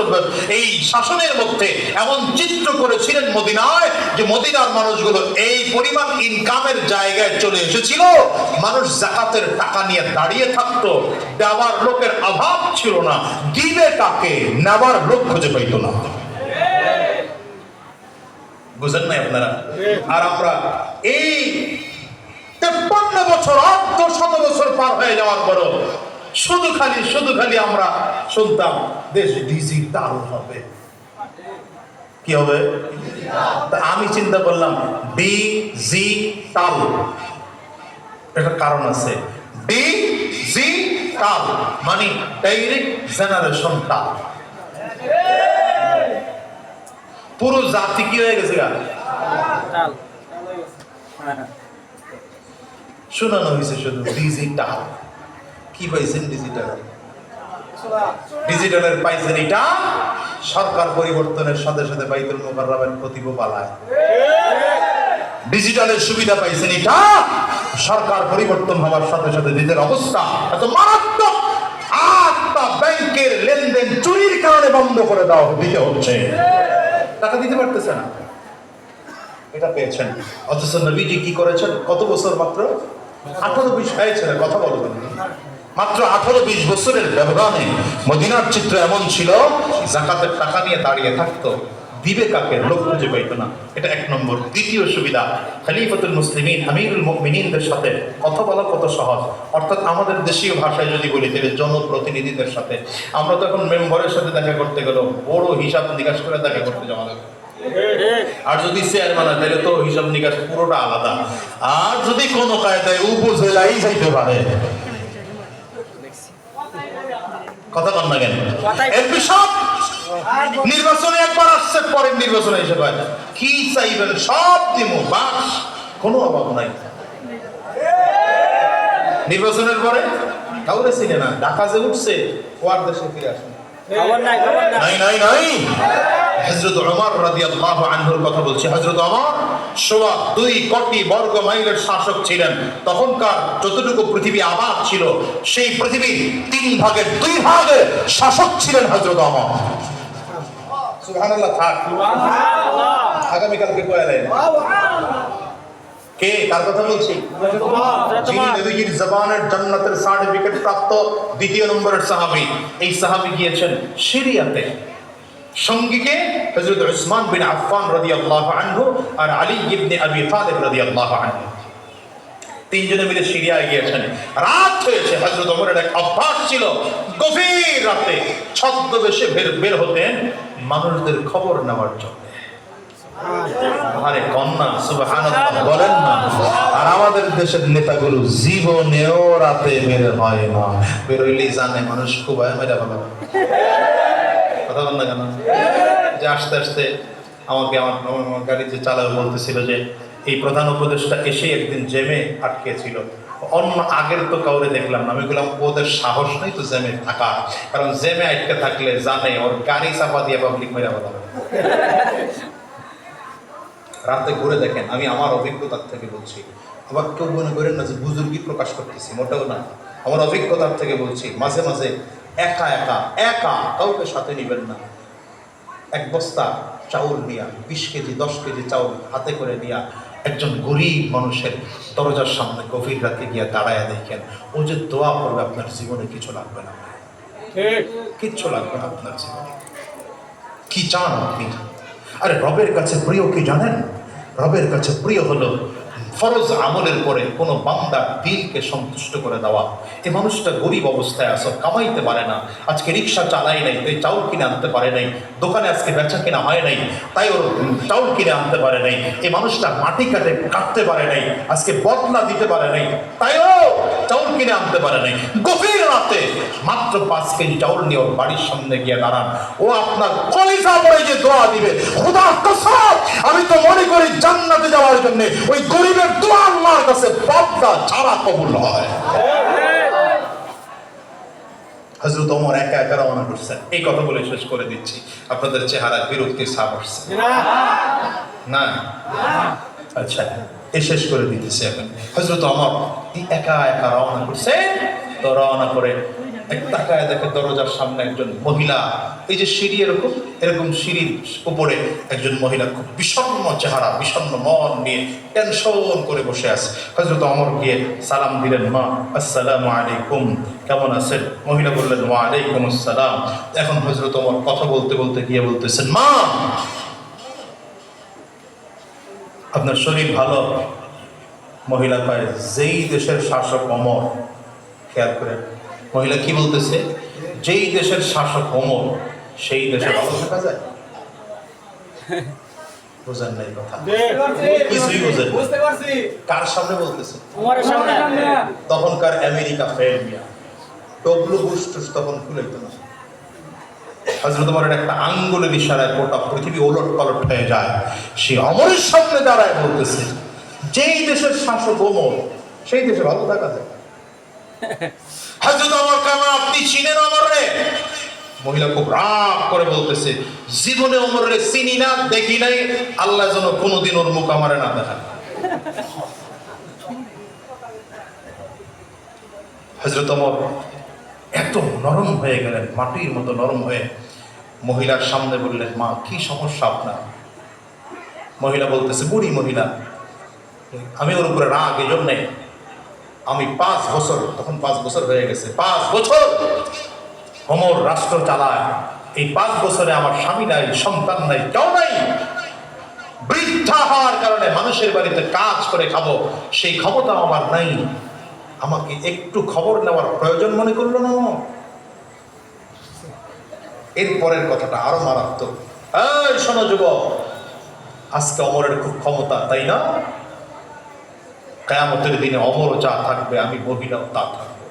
এই শাসনের মধ্যে এমন চিত্র করেছিলেন মদিনায়, যে মদিনার মানুষগুলো এই পরিমাণ ইনকামের জায়গায় চলে এসেছিল, মানুষ যাকাতের টাকা নিয়ে দাঁড়িয়ে থাকতো। দেওয়ার লোকের অভাব ছিল না, দিবে কাকে নেওয়ার লোক খুঁজে পাইতো না। বুঝেন নাই আপনারা? আর আমরা এই 53 বছর 100 বছর পার হয়ে যাওয়ার পরও শুধু খালি আমরা শুনতাম দেশ ডিজিটাল হবে। কি হবে? আমি চিন্তা করলাম ডিজিটাল, এটা কারণ আছে। ডিজিটাল মানে ডাইরেক্ট জেনারেশন টাল। পুরো জাতি কি হয়ে গেছে? শোনানো হয়েছে শুধু ডিজিটাল। কি পাইছেন ডিজিটালের পাইছেন এটা সরকার পরিবর্তনের সাথে সাথে বাইতুল মুকাররমের প্রতিভ পালায়। ডিজিটালের সুবিধা পাইছেন এটা সরকার পরিবর্তন হওয়ার সাথে সাথে নিজের অবস্থা এত মারাত্মক 7টা ব্যাংকের লেনদেন চুরির কারণে বন্ধ করে দিতে হচ্ছে, টাকা দিতে পারতেছে না। এটা পেয়েছেন। অথচ নবীজি কি করেছেন? কত বছর? মাত্র 18-20 হয়েছে, কথা বলবেন। মাত্র 18-20 বছরের ব্যবধানে মদিনার চিত্র এমন ছিল, যাকাতের টাকা নিয়ে দাঁড়িয়ে থাকতো, দিবে কাকে? লোক খুঁজে পাইতো না। এটা এক নম্বর। দ্বিতীয় সুবিধা, খলিফাতুল মুসলিমিন আমিরুল মুমিনিনদের সাথে কথা বলা কত সহজ। অর্থাৎ আমাদের দেশীয় ভাষায় যদি বলি তাহলে জনপ্রতিনিধিদের সাথে। আমরা তো এখন মেম্বারের সাথে দেখা করতে গেলেও বড় হিসাব নিকাশ করে দেখা করতে যাওয়া লাগে। আর যদি চেয়ারম্যান হয় তাহলে তো হিসাব নিকাশ পুরোটা আলাদা। আর যদি কোনো কায়দায় উপজেলাই যাইতে পারে, কথা কন না কেন? এমপি সব নির্বাচনে একবার আসছে, পরের নির্বাচনে এসে পায় কি চাইবেন সব দিমু, বাস কোনো অভাব নাই। নির্বাচনের পরে কাউরে চিনে না, ঢাকা যে উঠছে ওয়ার দেশে ফিরে আসে খবর নাই, খবর নাই। নাই নাই নাই। হযরত ওমর রাদিয়াল্লাহু আনহুর কথা বলছি। হযরত ওমর 2 কোটি বর্গ মাইলের শাসক ছিলেন। তখনকার যতটুকু পৃথিবী আবাদ ছিল সেই পৃথিবীর 3 ভাগের 2 ভাগে শাসক ছিলেন হযরত ওমর। সুবহানাল্লাহ। থাক, আগামী কালকে কয়লেন কে? কার কথা বলছি? যিনি নবীজির জবানের জান্নাতের সার্টিফিকেট প্রাপ্ত 2 নম্বরের সাহাবী। এই সাহাবী গিয়েছেন সিরিয়াতে, সঙ্গীকে হযরত উসমান বিন আফফান রাদিয়াল্লাহু আনহু আর আলী ইবনে আবি তালিব রাদিয়াল্লাহু আনহু, 3 জনে মিলে সিরিয়ায় গিয়েছেন। রাত হয়েছে। হযরত ওমরের এক অভ্যাস ছিল, গভীর রাতে ছদ্মবেশে বের হতেন মানুষদের খবর নেওয়ার জন্য। আরে কন্যা সুবহানাল্লাহ বলেন না। আর আমাদের দেশের নেতাগুলো জীবনেও রাতে বের হয় না, বের হইলেই জানে মানুষ খুব মেরা ভালো। কথা বল না কেন? যে আস্তে আস্তে আমাকে আমার গাড়ি যে চালক বলতেছিল যে এই প্রধান উপদেষ্টা এসে একদিন জ্যামে আটকেছিল। অন্য আগের তো কাউরে দেখলাম না। আমি বললাম ওদের সাহস নেই তো জ্যামে থাকা, কারণ জ্যামে আটকে থাকলে জানে ওর গাড়ি চাপা দিয়ে পাবলিক মেরা ভালো। রাতে ঘুরে দেখেন, আমি আমার অভিজ্ঞতার থেকে বলছি। আবার কেউ মনে করেন না যে বুজুর্গি প্রকাশ করতেছি, মোটেও না। আমার অভিজ্ঞতার থেকে বলছি, মাঝে মাঝে একা একা একা কাউকে সাথে নিবেন না। 1 বস্তা চাউল নিয়া, 20 কেজি 10 কেজি চাউল হাতে করে নিয়া একজন গরিব মানুষের দরজার সামনে গভীর রাতে গিয়া দাঁড়ায় দেখেন, ও যে দোয়া করবে আপনার জীবনে কিছু লাগবে না, কিচ্ছু লাগবে না আপনার জীবনে। কি চান আপনি? আরে রবের কাছে প্রিয় কি জানেন? রবের কাছে প্রিয় হলো ফরজ আমলের পরে কোনো বান্দার দিলকে সন্তুষ্ট করে দেওয়া। এই মানুষটা গরিব অবস্থায় আছে, কামাইতে পারে না, আজকে রিক্সা চালাই নাই তাই চাউল কিনে আনতে পারে নাই, দোকানে আজকে বেচা কিনা হয় নাই তাই ওর চাউল কিনে আনতে পারে নাই, এই মানুষটা মাটি কাটতে পারে নাই, আজকে বদলা দিতে পারে নাই তাইও চাউল কিনে আনতে পারে নাই। গভীর রাতে মাত্র 5 কেজি চাউল নিয়ে ওর বাড়ির সামনে গিয়ে দাঁড়ান, ও আপনার কলিজা পড়ে যে দোয়া দিবে, খোদার কসম আমি তো মনে করি জান্নাতে যাওয়ার জন্য ওই গরিবের দোয়া আল্লাহর কাছে পর্দা ছাড়া কবুল হয়। হযরত ওমর একা একা রওনা করছেন। এই কথা বলে শেষ করে দিচ্ছি, আপনাদের চেহারা বিরক্তির ছাপ আসছে না? আচ্ছা, এই শেষ করে দিতেছি এখন। হযরত ওমর একা একা রওনা করছেন। তো রওনা করে এক তাকায় দেখে দরজার সামনে একজন মহিলা, এই যে সিঁড়ি এরকম সিঁড়ির উপরে একজন মহিলা খুব বিষণ্ণ চেহারা, বিষণ্ণ মন নিয়ে টেনশন করে বসে আছে। হযরত ওমর গিয়ে সালাম দিলেন, মা আসসালামু আলাইকুম, কেমন আছেন? মহিলা বললেন ওয়া আলাইকুম আসসালাম। এখন হযরত ওমর কথা বলতে বলতে গিয়ে বলতেছেন, মা আপনার শরীর ভালো? মহিলা কয়, যেই দেশের শাসক ওমর, খেয়াল করে মহিলা কি বলতেছে, যেই দেশের শাসক ওমর সেই দেশে ভালো থাকা যায়? বুঝেন নাই কথা? কিছুই বুঝেন না। কার সামনে বলতেছে? ওমরের সামনে। তখনকার আমেরিকা ফেল মিয়া, ডব্লু বুশ তখন খুলেইতো না। হযরত ওমরের একটা আঙ্গুলের ইশারায় গোটা পৃথিবী ওলট পালট হয়ে যায়। সে ওমরের সামনে দাঁড়ায় বলতেছে, যেই দেশের শাসক ওমর সেই দেশে ভালো থাকা যায়। হযরত ওমর কেমন আপনি চিনেন ওমরে? মহিলা খুব রাগ করে বলতেছে, জীবনে ওমরে চিনি না, দেখি নাই, আল্লাহ যেন কোনোদিন ওর মুখ আমারে না দেখান। হযরত ওমর এত একদম নরম হয়ে গেলেন, মাটির মতো নরম হয়ে মহিলার সামনে বললেন, মা কি সমস্যা আপনার? মহিলা বলতেছে, বুড়ি মহিলা, আমি ওর উপরে রাগ, এই জন্যে আমি 5 বছর, তখন 5 বছর হয়ে গেছে, 5 বছর অমর রাষ্ট্র চালায়। এই 5 বছরে আমার স্বামী নাই, সন্তান নাই, কেউ নাই। বৃদ্ধা হওয়ার কারণে মানুষের বাড়িতে কাজ করে খাবো, সেই ক্ষমতা আমার নাই। আমাকে একটু খবর নেওয়ার প্রয়োজন মনে করলো না। এরপরের কথাটা আরো মারাত্মক। এই শোনো যুবক, আজকে অমরের খুব ক্ষমতা, তাই না? কিয়ামতের দিনে অমরও যা থাকবে, আমি মহিলাও তা থাকবো।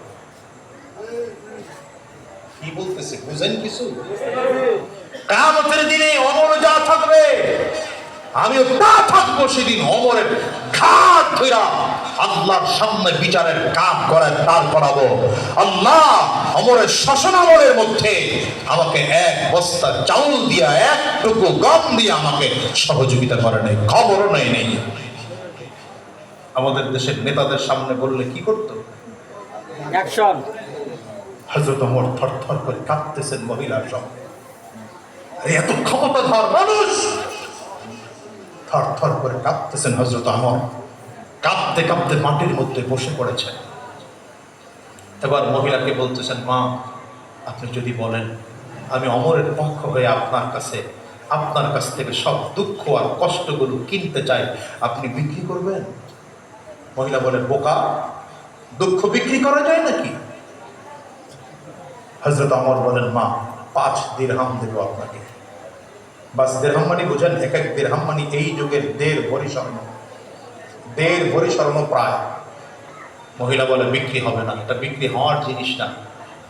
কি বলতেছে বুঝেন কিছু? কিয়ামতের দিনে অমরও যা থাকবে, আমিও তা থাকবো। সেদিন অমরের ঘাট ধইরা আল্লাহর সামনে বিচারের কাজ করে দাঁড় করাবো। আল্লাহ অমরের শাসন আমলের মধ্যে আমাকে 1 বস্তা চাউল দিয়া, 1 টুকরো গম দিয়ে আমাকে সহযোগিতা করে নাই, খবরও নেই। আমাদের দেশের নেতাদের সামনে বললে কি করতো? অ্যাকশন। হযরত ওমর থরথর করে কাঁপতেছেন মহিলার সামনে। এত ক্ষমতাধর মানুষ থরথর করে কাঁপতেছেন। হযরত ওমর কাঁপতে কাঁপতে মাটির মধ্যে বসে পড়েছেন। এবার মহিলাকে বলতেছেন, মা আপনি যদি বলেন আমি অমরের পক্ষ হয়ে আপনার কাছ থেকে সব দুঃখ আর কষ্টগুলো কিনতে চাই, আপনি বিক্রি করবেন? মহিলা বলে, বোকা, দুঃখ বিক্রি করা যায় নাকি? হযরত ওমর বলেন, মা 5 দিরহাম দেব আপনাকে। বাস দিরহাম মানে বুঝেন, 1 দিরহাম মানে এই যুগের 1.5 ভরি স্বর্ণ, 1.5 ভরি স্বর্ণ প্রায়। মহিলা বলে, বিক্রি হবে না, এটা বিক্রি হওয়ার জিনিস না।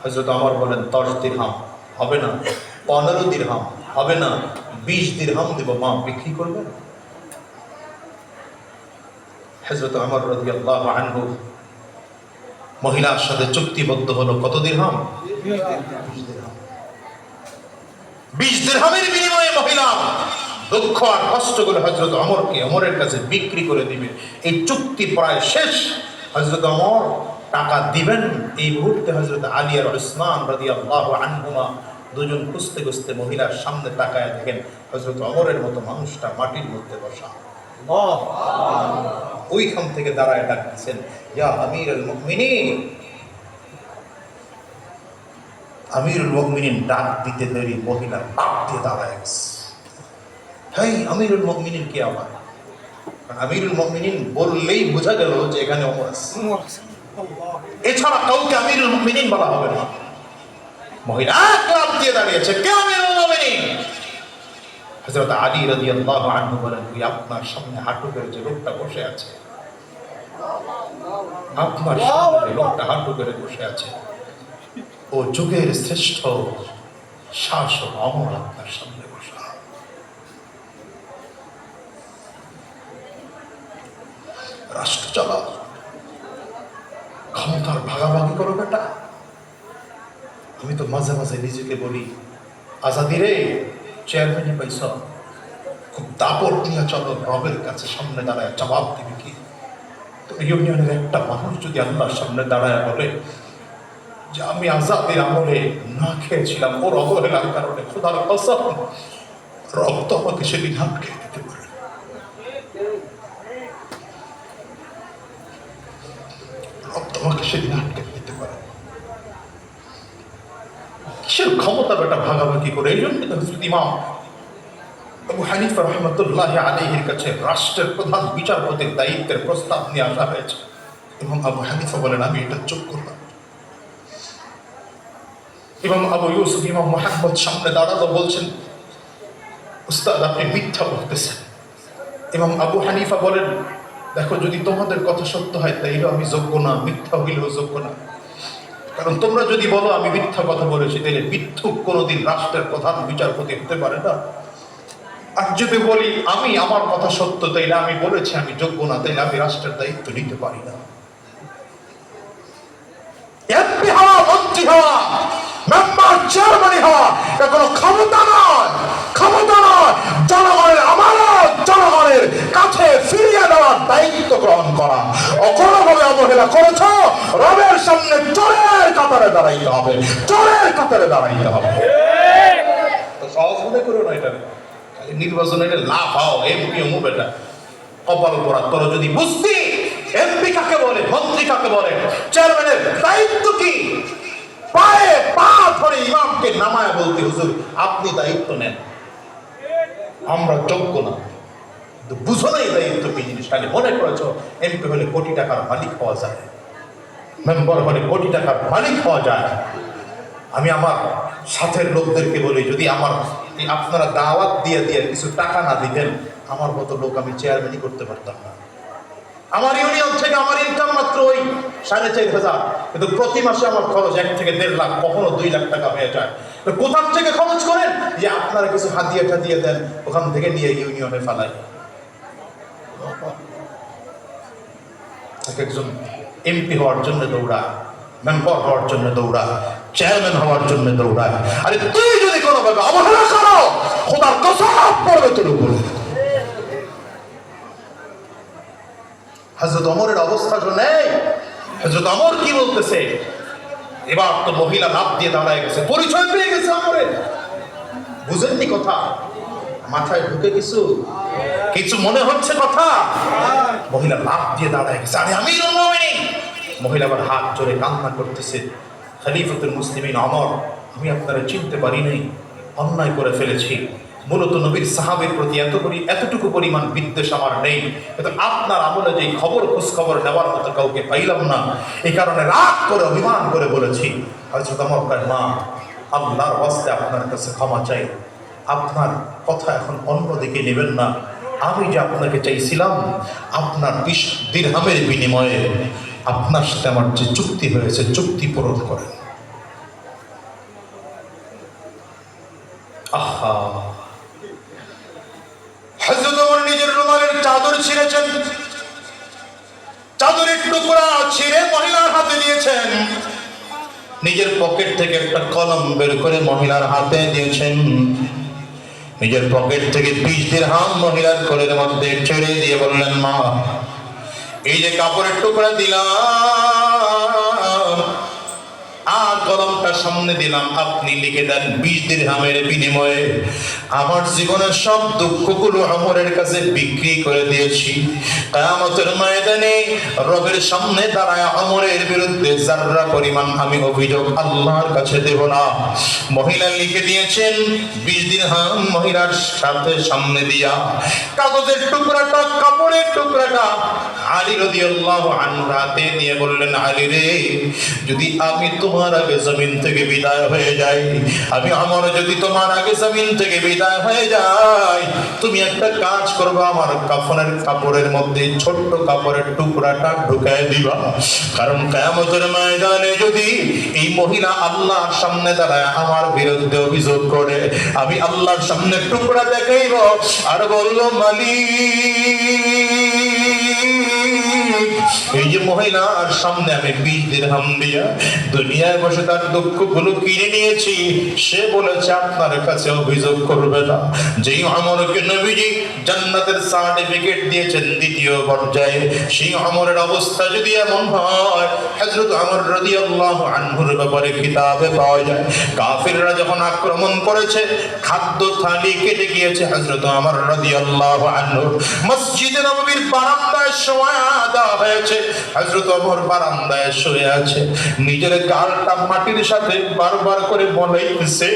হযরত ওমর বলেন, 10 দিরহাম হবে না, 15 দিরহাম হবে না, 20 দিরহাম দেব, মা বিক্রি করবেন? হযরত ওমর রাদিয়াল্লাহু আনহু মহিলার সাথে চুক্তিবদ্ধ হলো কত দিরহাম? 20 দিরহাম। 20 দিরহামের বিনিময়ে মহিলা দুঃখ আর কষ্টগুলো হযরত ওমরের কাছে বিক্রি করে দিবে। এই চুক্তি প্রায় শেষ। হযরত ওমর টাকা দিবেন, এই মুহূর্তে হযরত আলী আর উসমান রাদিয়াল্লাহু আনহুমা দুজন খুঁজতে খুঁজতে মহিলার সামনে তাকায় দেখেন হযরত ওমরের মতো মানুষটা মাটির মধ্যে বসা। ওইখান থেকে দাঁড়ায় ডাকতেছেন, ইয়া আমিরুল মুমিনিন। আমিরুল মুমিনিন ডাক দিতে দেরি মহিলা ডাক দিয়ে দাঁড়ায় গেছে। হেই আমিরুল মুমিনিন কে? আমার আমিরুল মুমিনিন বললেই বোঝা গেল যে এখানে ওমর আছে, এছাড়া কাউকে আমিরুল মুমিনিন বলা হবে না। মহিলা ডাক দিয়ে দাঁড়িয়েছে, কে আমিরুল মুমিনিন? হযরত আলী রাদিয়াল্লাহু আনহু বলেন, ওই আপনার সামনে হাঁটু করে যে লোকটা বসে আছে, আপনার সামনে যে লোকটা হাঁটু করে বসে আছে, ও যুগের শ্রেষ্ঠ শাসক ওমর আপনার সামনে বসা। রাষ্ট্র চালাও, ক্ষমতার ভাগাভাগি করো বেটা। আমি তো মাঝে মাঝে নিজেকে বলি, আজাদি রে, চেয়ারম্যানই পাইছ, খুব দাপট নিয়ে চলো, রবের কাছে সামনে দাঁড়ায় জবাব দিবি কি? তো ইউনিয়নের একটা মানুষ যদি আল্লাহর সামনে দাঁড়ায় বলে যে আমি আজাদের আমলে না খেয়েছিলাম, ওর অবহেলার কারণে, খোদার কসম, রব তো আমাকে সেদিন হাত খেয়ে দিতে পারে। রব তো আমাকে সেদিন আটকে দিতে পারে। কিসের ক্ষমতা বেটা ভাগাভাগি করে? এই জন্য হযরত ইমাম আবু হানিফা রাহমাতুল্লাহি আলাইহির কাছে রাষ্ট্রের প্রধান বিচারপতির দায়িত্বের প্রস্তাব নিয়ে আসা হয়েছে এবং আবু হানিফা বলেন, আমি এটা যোগ্য না। ইমাম আবু ইউসুফ, ইমাম মুহাম্মদ সামনে দাঁড়ালো, বলছেন, উস্তাদ আপনি মিথ্যা বলতেছেন। ইমাম আবু হানিফা বলেন, দেখো যদি তোমাদের কথা সত্য হয় তাইলে আমি যোগ্য না, মিথ্যা হইলেও যোগ্য না। কারণ তোমরা যদি বলো আমি মিথ্যা কথা বলেছি, তাহলে মিথ্যুক কোনোদিন রাষ্ট্রের প্রধান বিচারপতি হতে পারে না। আর যদি বলি আমি আমার কথা সত্য, তাইলে আমি বলেছি আমি যোগ্য না, তাইলে আমি রাষ্ট্রের দায়িত্ব নিতে পারি না। এমপি হওয়া, মন্ত্রী হওয়া, মেম্বার, চেয়ারম্যান হওয়া, এটা কোনো ক্ষমতা নয়, ক্ষমতা নয়। জনগণের আমানত, জনগণের কাছে ফিরিয়ে দেওয়ার দায়িত্ব গ্রহণ করা। কোনোভাবে অবহেলা করেছ, রবের সামনে চোরের কাতারে দাঁড়াইতে হবে, চোরের কাতারে দাঁড়াইতে হবে। তো সহজ মনে করো না এটা, খালি নির্বাচনে লাভ হও এমপি অমুক, এটা কপাল পড়া। তোর যদি বুঝতি এমপি কাকে বলে, মন্ত্রী কাকে বলে, চেয়ারম্যানের দায়িত্ব কি, পায়ে পা ধরে ইমামকে নামায় বলতে, হুজুর আপনি দায়িত্ব নেন, আমরা যোগ্য না। বুঝো না এই দায়িত্ব কি জিনিস, খালি মনে করেছো এমপি হলে কোটি টাকার মালিক হওয়া যায়, মেম্বার হলে কোটি টাকার মালিক হওয়া যায়। আমি আমার সাথের লোকদেরকে বলি, যদি আপনারা দাওয়াত দিয়ে কিছু টাকা না দিতেন, আমার মতো লোক আমি চেয়ারম্যানই করতে পারতাম না। আমার ইউনিয়ন থেকে আমার ইনকাম মাত্র ওই 4,500, কিন্তু প্রতি মাসে আমার খরচ 1 থেকে 1.5 লাখ, কখনো 2 লাখ টাকা হয়ে যায়। কোথা থেকে খরচ করেন? যে আপনারা কিছু হাদিয়া টাদিয়া দেন, ওখান থেকে নিয়ে ইউনিয়নে ফেলাই। একজন এমপি হওয়ার জন্য দৌড়ায়, মেম্বার হওয়ার জন্য দৌড়ায়, চেয়ারম্যান হওয়ার জন্য দৌড়ায়। আরে তুই যদি কোনোভাবে অবহেলা করো, খোদার কসম পড়বে তোর উপর। হযরত ওমরের অবস্থা নেই। হযরত ওমর কি বলতেছে, এবার তো মহিলা লাফ দিয়ে দাঁড়ায় গেছে, পরিচয় পেয়ে গেছে ওমরের। বুঝেননি কথা? মাথায় ঢুকে কিছু মনে হচ্ছে কথা? মহিলা লাফ দিয়ে দাঁড়ায় গেছে, আরে আমিরুল মুমিনিন। মহিলা আবার হাত জোরে কান্না করতেছে, খলিফাতুল মুসলিমিন ওমর, আমি আপনারা চিনতে পারি নাই, অন্যায় করে ফেলেছি। মূলত নবীর সাহাবীর প্রতি এতটুকু পরিমাণ বিদ্বেষ আমার নেই, কিন্তু আপনার আমলে যে খবর খোঁজ খবর নেওয়ার মতো কাউকে পাইলাম না, এই কারণে রাগ করে অভিমান করে বলেছি। হযরত ওমর কয়, মা আল্লাহর ওয়াস্তে আপনার কাছে ক্ষমা চাই, আপনার কথা এখন অন্যদিকে নেবেন না। আমি যে আপনাকে চাইছিলাম, আপনার 20 দিরহামের বিনিময়ে আপনার সাথে আমার যে চুক্তি হয়েছে, চুক্তি পূরণ করেন। আহা, হযরত ওমর নিজের রুমালের চাদর ছিঁড়েছেন, চাদরের টুকরা ছিঁড়ে মহিলার হাতে দিয়েছেন, নিজের পকেট থেকে একটা কলম বের করে মহিলার হাতে দিয়েছেন, নিজের পকেট থেকে 20 দিরহাম মহিলার কোলের মধ্যে ছেড়ে দিয়ে বললেন, মা এই যে কাপড়ের টুকরা দিলাম আর কলমটা সামনে দিলাম, আপনি লিখে দেন 20 দিরহামের বিনিময়ে আমার জীবনের সব দুঃখগুলো ওমরের কাছে বিক্রি করে দিয়েছি। কিয়ামতের ময়দানে রবের সামনে দাঁড়ায় ওমরের বিরুদ্ধে যাররা পরিমাণ আমি অভিযোগ আল্লাহর কাছে দেব না। মহিলা লিখে দিয়েছেন 20 দিরহাম, মহিলার সাথে সামনে দিয়া কাগজের টুকরাটা, কাপড়ের টুকরাটা আলী রাদিয়াল্লাহু আনহু হাতে দিয়ে বললেন, আলী রে, যদি আমি তোমার আগে জমিন থেকে বিদায় হয়ে যাই, আমি ওমর যদি তোমার আগে জমিন থেকে বিদায় হয়ে যাই, তুমি একটা কাজ করবে, আমার কাফনের কাপড়ের মধ্যে ছোট্ট কাপড়ের টুকরাটা ঢুকায় দিবা। কারণ কিয়ামতের ময়দানে যদি এই মহিলা আল্লাহর সামনে দাঁড়ায় আমার বিরুদ্ধে অভিযোগ করে, আমি আল্লাহর সামনে টুকরা দেখাইব আর বলবো, মালিক এই যে মহিলার সামনে আমি 20 দিরহাম দিয়া দুনিয়ায় বসে তার দুঃখগুলো কিনে নিয়েছি, সে বলেছে আপনার কাছে অভিযোগ করবে না। যেই ওমরকে নবীজি জান্নাতের সার্টিফিকেট দিয়েছেন 2য় পর্যায়ে, সেই ওমরের অবস্থা যদি এমন হয়, হযরত ওমর রাদিয়াল্লাহু আনহুর ব্যাপারে কিতাবে পাওয়া যায়, কাফিররা যখন আক্রমণ করেছে, খাদ্য থালি কেটে গিয়েছে, হযরত ওমর রাদিয়াল্লাহু আনহু মসজিদে নববীর বারান্দায় শোয়া দেওয়া হয়েছে, হযরত ওমর বারান্দায় শুয়ে আছে, নিজের গালটা মাটির সাথে বারবার করে বলাইতেছে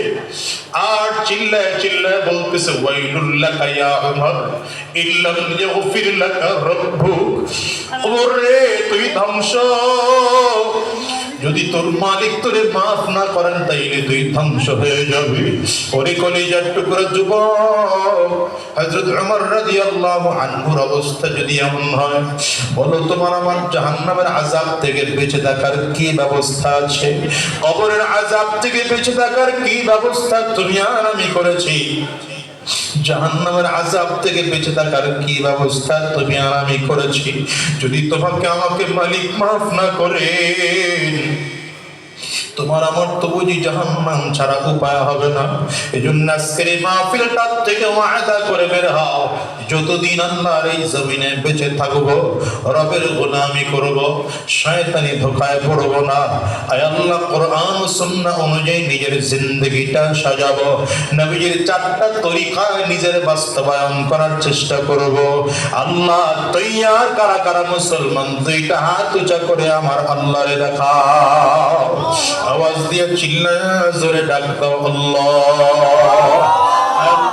আর চিল্লায় চিল্লায় বলতেছে, ওয়াইলুল লাকা ইয়া ওমর ইল্লাম ইয়াগফির লাকা রাব্বুক। ওরে তুই ধ্বংস, যদি তোর মালিক তোরে মাফ না করেন তাইলে তুই ধ্বংস হয়ে যাবি। ওরে কলিজার টুকরা যুবক, হযরত ওমর রাদিয়াল্লাহু আনহুর অবস্থা যদি এমন হয়, বলো তোমার আমার জাহান্নামের আযাব থেকে বেঁচে থাকার কি ব্যবস্থা আছে? কবরের আযাব থেকে বেঁচে থাকার কি ব্যবস্থা তুমি আর আমি করেছি? জাহান্নামের আযাব থেকে বেঁচে থাকার কি ব্যবস্থা তুমি আর আমি করেছি? যদি তোমাকে আমাকে মালিক মাফ না করে, তোমার আমার তো বুঝি জাহান্নাম ছাড়া উপায় হবে না। এজন্য আজকের এই মাহফিলটার থেকে ওয়াদা করে বের হও, যতদিন আল্লাহর এই জমিনে বেঁচে থাকবো রবের গোলামি করব, শয়তানি ধোকায় পড়ব না। আয় আল্লাহ, কোরআন ও সুন্নাহ অনুযায়ী নিজের জিন্দগিটা সাজাবো, নবীজির 4টা তরিকা নিজের বাস্তবায়ন করার চেষ্টা করব। আল্লাহ তৈয়ার কারা কারা মুসলমান 2টা হাত উঁচা করে আমার আল্লাহরে দেখাও। আওয়াজ দিয়ে চিল্লায়া জোরে ডাক দাও আল্লাহ।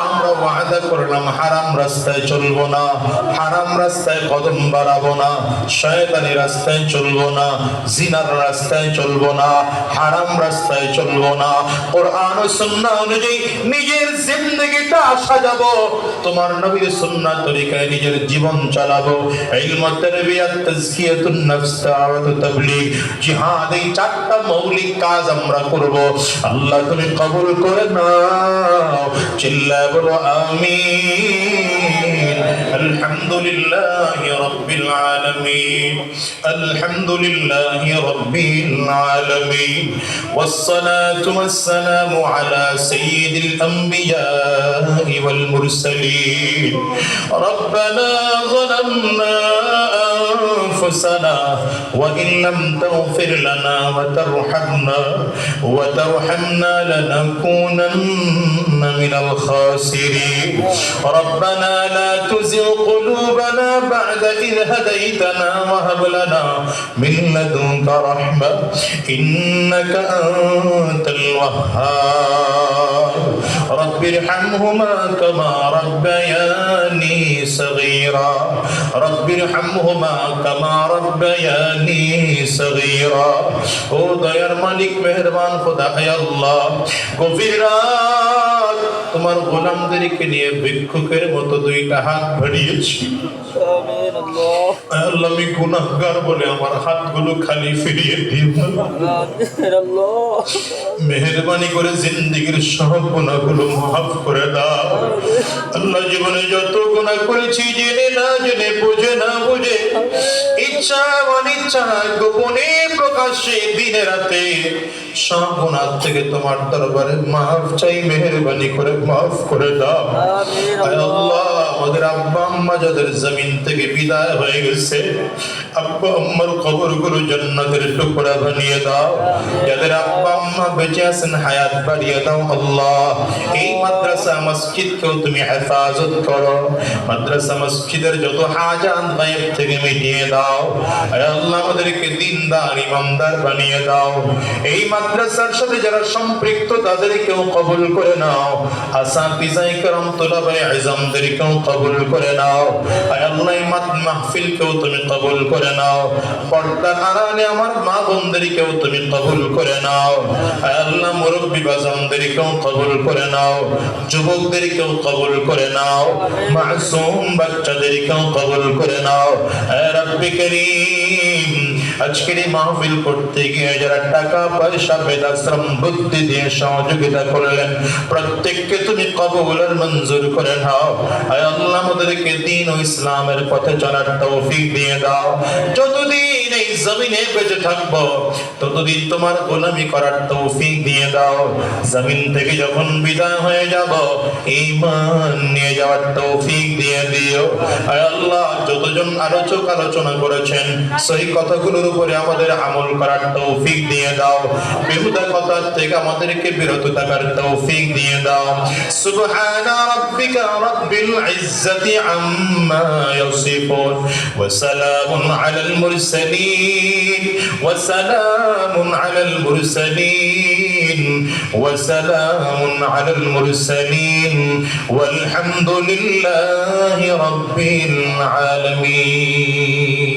আমরা ওয়াদা করলাম হারাম রাস্তায় চলবো না, হারাম রাস্তায় কদম বাড়াবো না, শয়তানি রাস্তায় চলবো না, জিনার রাস্তায় চলবো না, হারাম রাস্তায় চলবো না। কোরআন ও সুন্নাহ অনুযায়ী নিজের জিন্দেগিটা সাজাবো, তোমার নবীর সুন্নাহ তরিকায় নিজের জীবন চালাবো। ইলম, তারবিয়াত, তাজকিয়াতুন নফস, দাওয়াত, তাবলীগ, জিহাদ, এই 4টা মৌলিক কাজ আমরা করব। আল্লাহ তুমি কবুল করে নাও। চিল্লায় বলো আমিন। আলহামদুলিল্লাহি রাব্বিল আলামিন, আলহামদুলিল্লাহি রাব্বিল আলামিন, ওয়াসসালাতু ওয়াসসালামু আলা সাইয়্যিদিল আমবিয়াই ওয়াল মুরসালিন। রব্বানা যালামনা أنفسنا وإن لم تغفر لنا وترحمنا لنكونن من الخاسرين. ربنا لا تزغ قلوبنا بعد إذ هديتنا وهب لنا من لدنك رحمة إنك أنت الوهاب. رب ارحمهما كما ربياني صغيرا، رب ارحمهما كما ربياني صغيرا. ও দয়ার মালিক মেহেরবান খোদা, হে আল্লাহ, গভীর রাত তোমার গোলামদেরকে নিয়ে ভিক্ষুকের মতো 2টা হাত বাড়িয়েছি। আমিন আল্লাহ। আল্লাহ, আমি গুনাহগার বলে আমার হাতগুলো খালি ফিরিয়ে দিও। আমিন আল্লাহ। মেহেরবানি করে জিন্দেগীর সব গুনাহগুলো মাফ করে দাও। আল্লাহ, জীবনে যত গুনাহ করেছি, জেনে না জেনে, বুঝে না বুঝে, ইচ্ছা অনিচ্ছা, গোপনে প্রকাশ্যে, দিনে রাতে, সব গুনাহ থেকে তোমার দরবারে মাফ চাই। মেহেরবানি করে মাফ করে দাও। আমিন আয় আল্লাহ, আমাদের আব্বা আম্মা যাদের জমিন থেকে বিদায় হয়ে গেছে, আব্বা আম্মার কবরগুলো জান্নাতের টুকরা বানিয়ে দাও। যাদের আব্বা আম্মা বেঁচে আছেন, হায়াত বাড়িয়ে দাও। আল্লাহ, এই মাদ্রাসা মসজিদকেও তুমি হেফাজত করো। মাদ্রাসা মসজিদের যত হাজাত গায়েব থেকে মিটিয়ে দাও। আয় আল্লাহ, আমাদেরকে দিনদার ইমানদার বানিয়ে দাও। এই মাদ্রাসার সাথে যারা সম্পৃক্ত তাদেরকেও কবুল করে নাও। আসাতিজায়ে কেরাম, তুলাবায়ে ইলমদেরকেও কবুল করে নাও। আয় আল্লাহ, এই মাহফিলকেও তুমি কবুল করে নাও। পর্দার আড়ালে আমার মা বোনদেরকেও তুমি কবুল করে নাও। আয় আল্লাহ, মুরব্বি বাজানদেরকেও কবুল করে নাও। যুবকদেরকেও কবুল করে নাও। মাসুম বাচ্চাদেরকেও কবুল করে নাও। হে রব্বি করিম, আজকের এই মাহফিল করতে গিয়ে যারা টাকা পয়সা বেদাশ্রম বুদ্ধি দিয়ে সহযোগিতা করলেন, প্রত্যেককে তুমি কবুল আর মঞ্জুর করে নাও। আয় আল্লাহ, আমাদেরকে দ্বীন ও ইসলামের পথে চলার তৌফিক দিয়ে দাও। যতদিন এই জমিনে বেঁচে থাকবো ততদিন তোমার গোলামি করার তৌফিক দিয়ে দাও। জমিন থেকে যখন বিদায় হয়ে যাব, ঈমান নিয়ে যাওয়ার তৌফিক দিয়ে দিও। আয় আল্লাহ, যতজন আলোচক আলোচনা করেছেন, সেই কথাগুলোর উপরে আমাদের আমল করার তৌফিক দিয়ে দাও। বেহুদা কথা থেকে আমাদেরকে বিরত থাকার তৌফিক দিয়ে দাও। সুবহানা রাব্বিকা রাব্বিল ইজ্জাতি আম্মা ইয়াসিফুন ওয়া সালামুন আলাল মুরসালিন ওয়া সালামুন আলাল মুরসালিন ওয়া সালামুন আলাল মুরসালিন ওয়াল হামদুলিল্লাহি রাব্বিল আলামিন।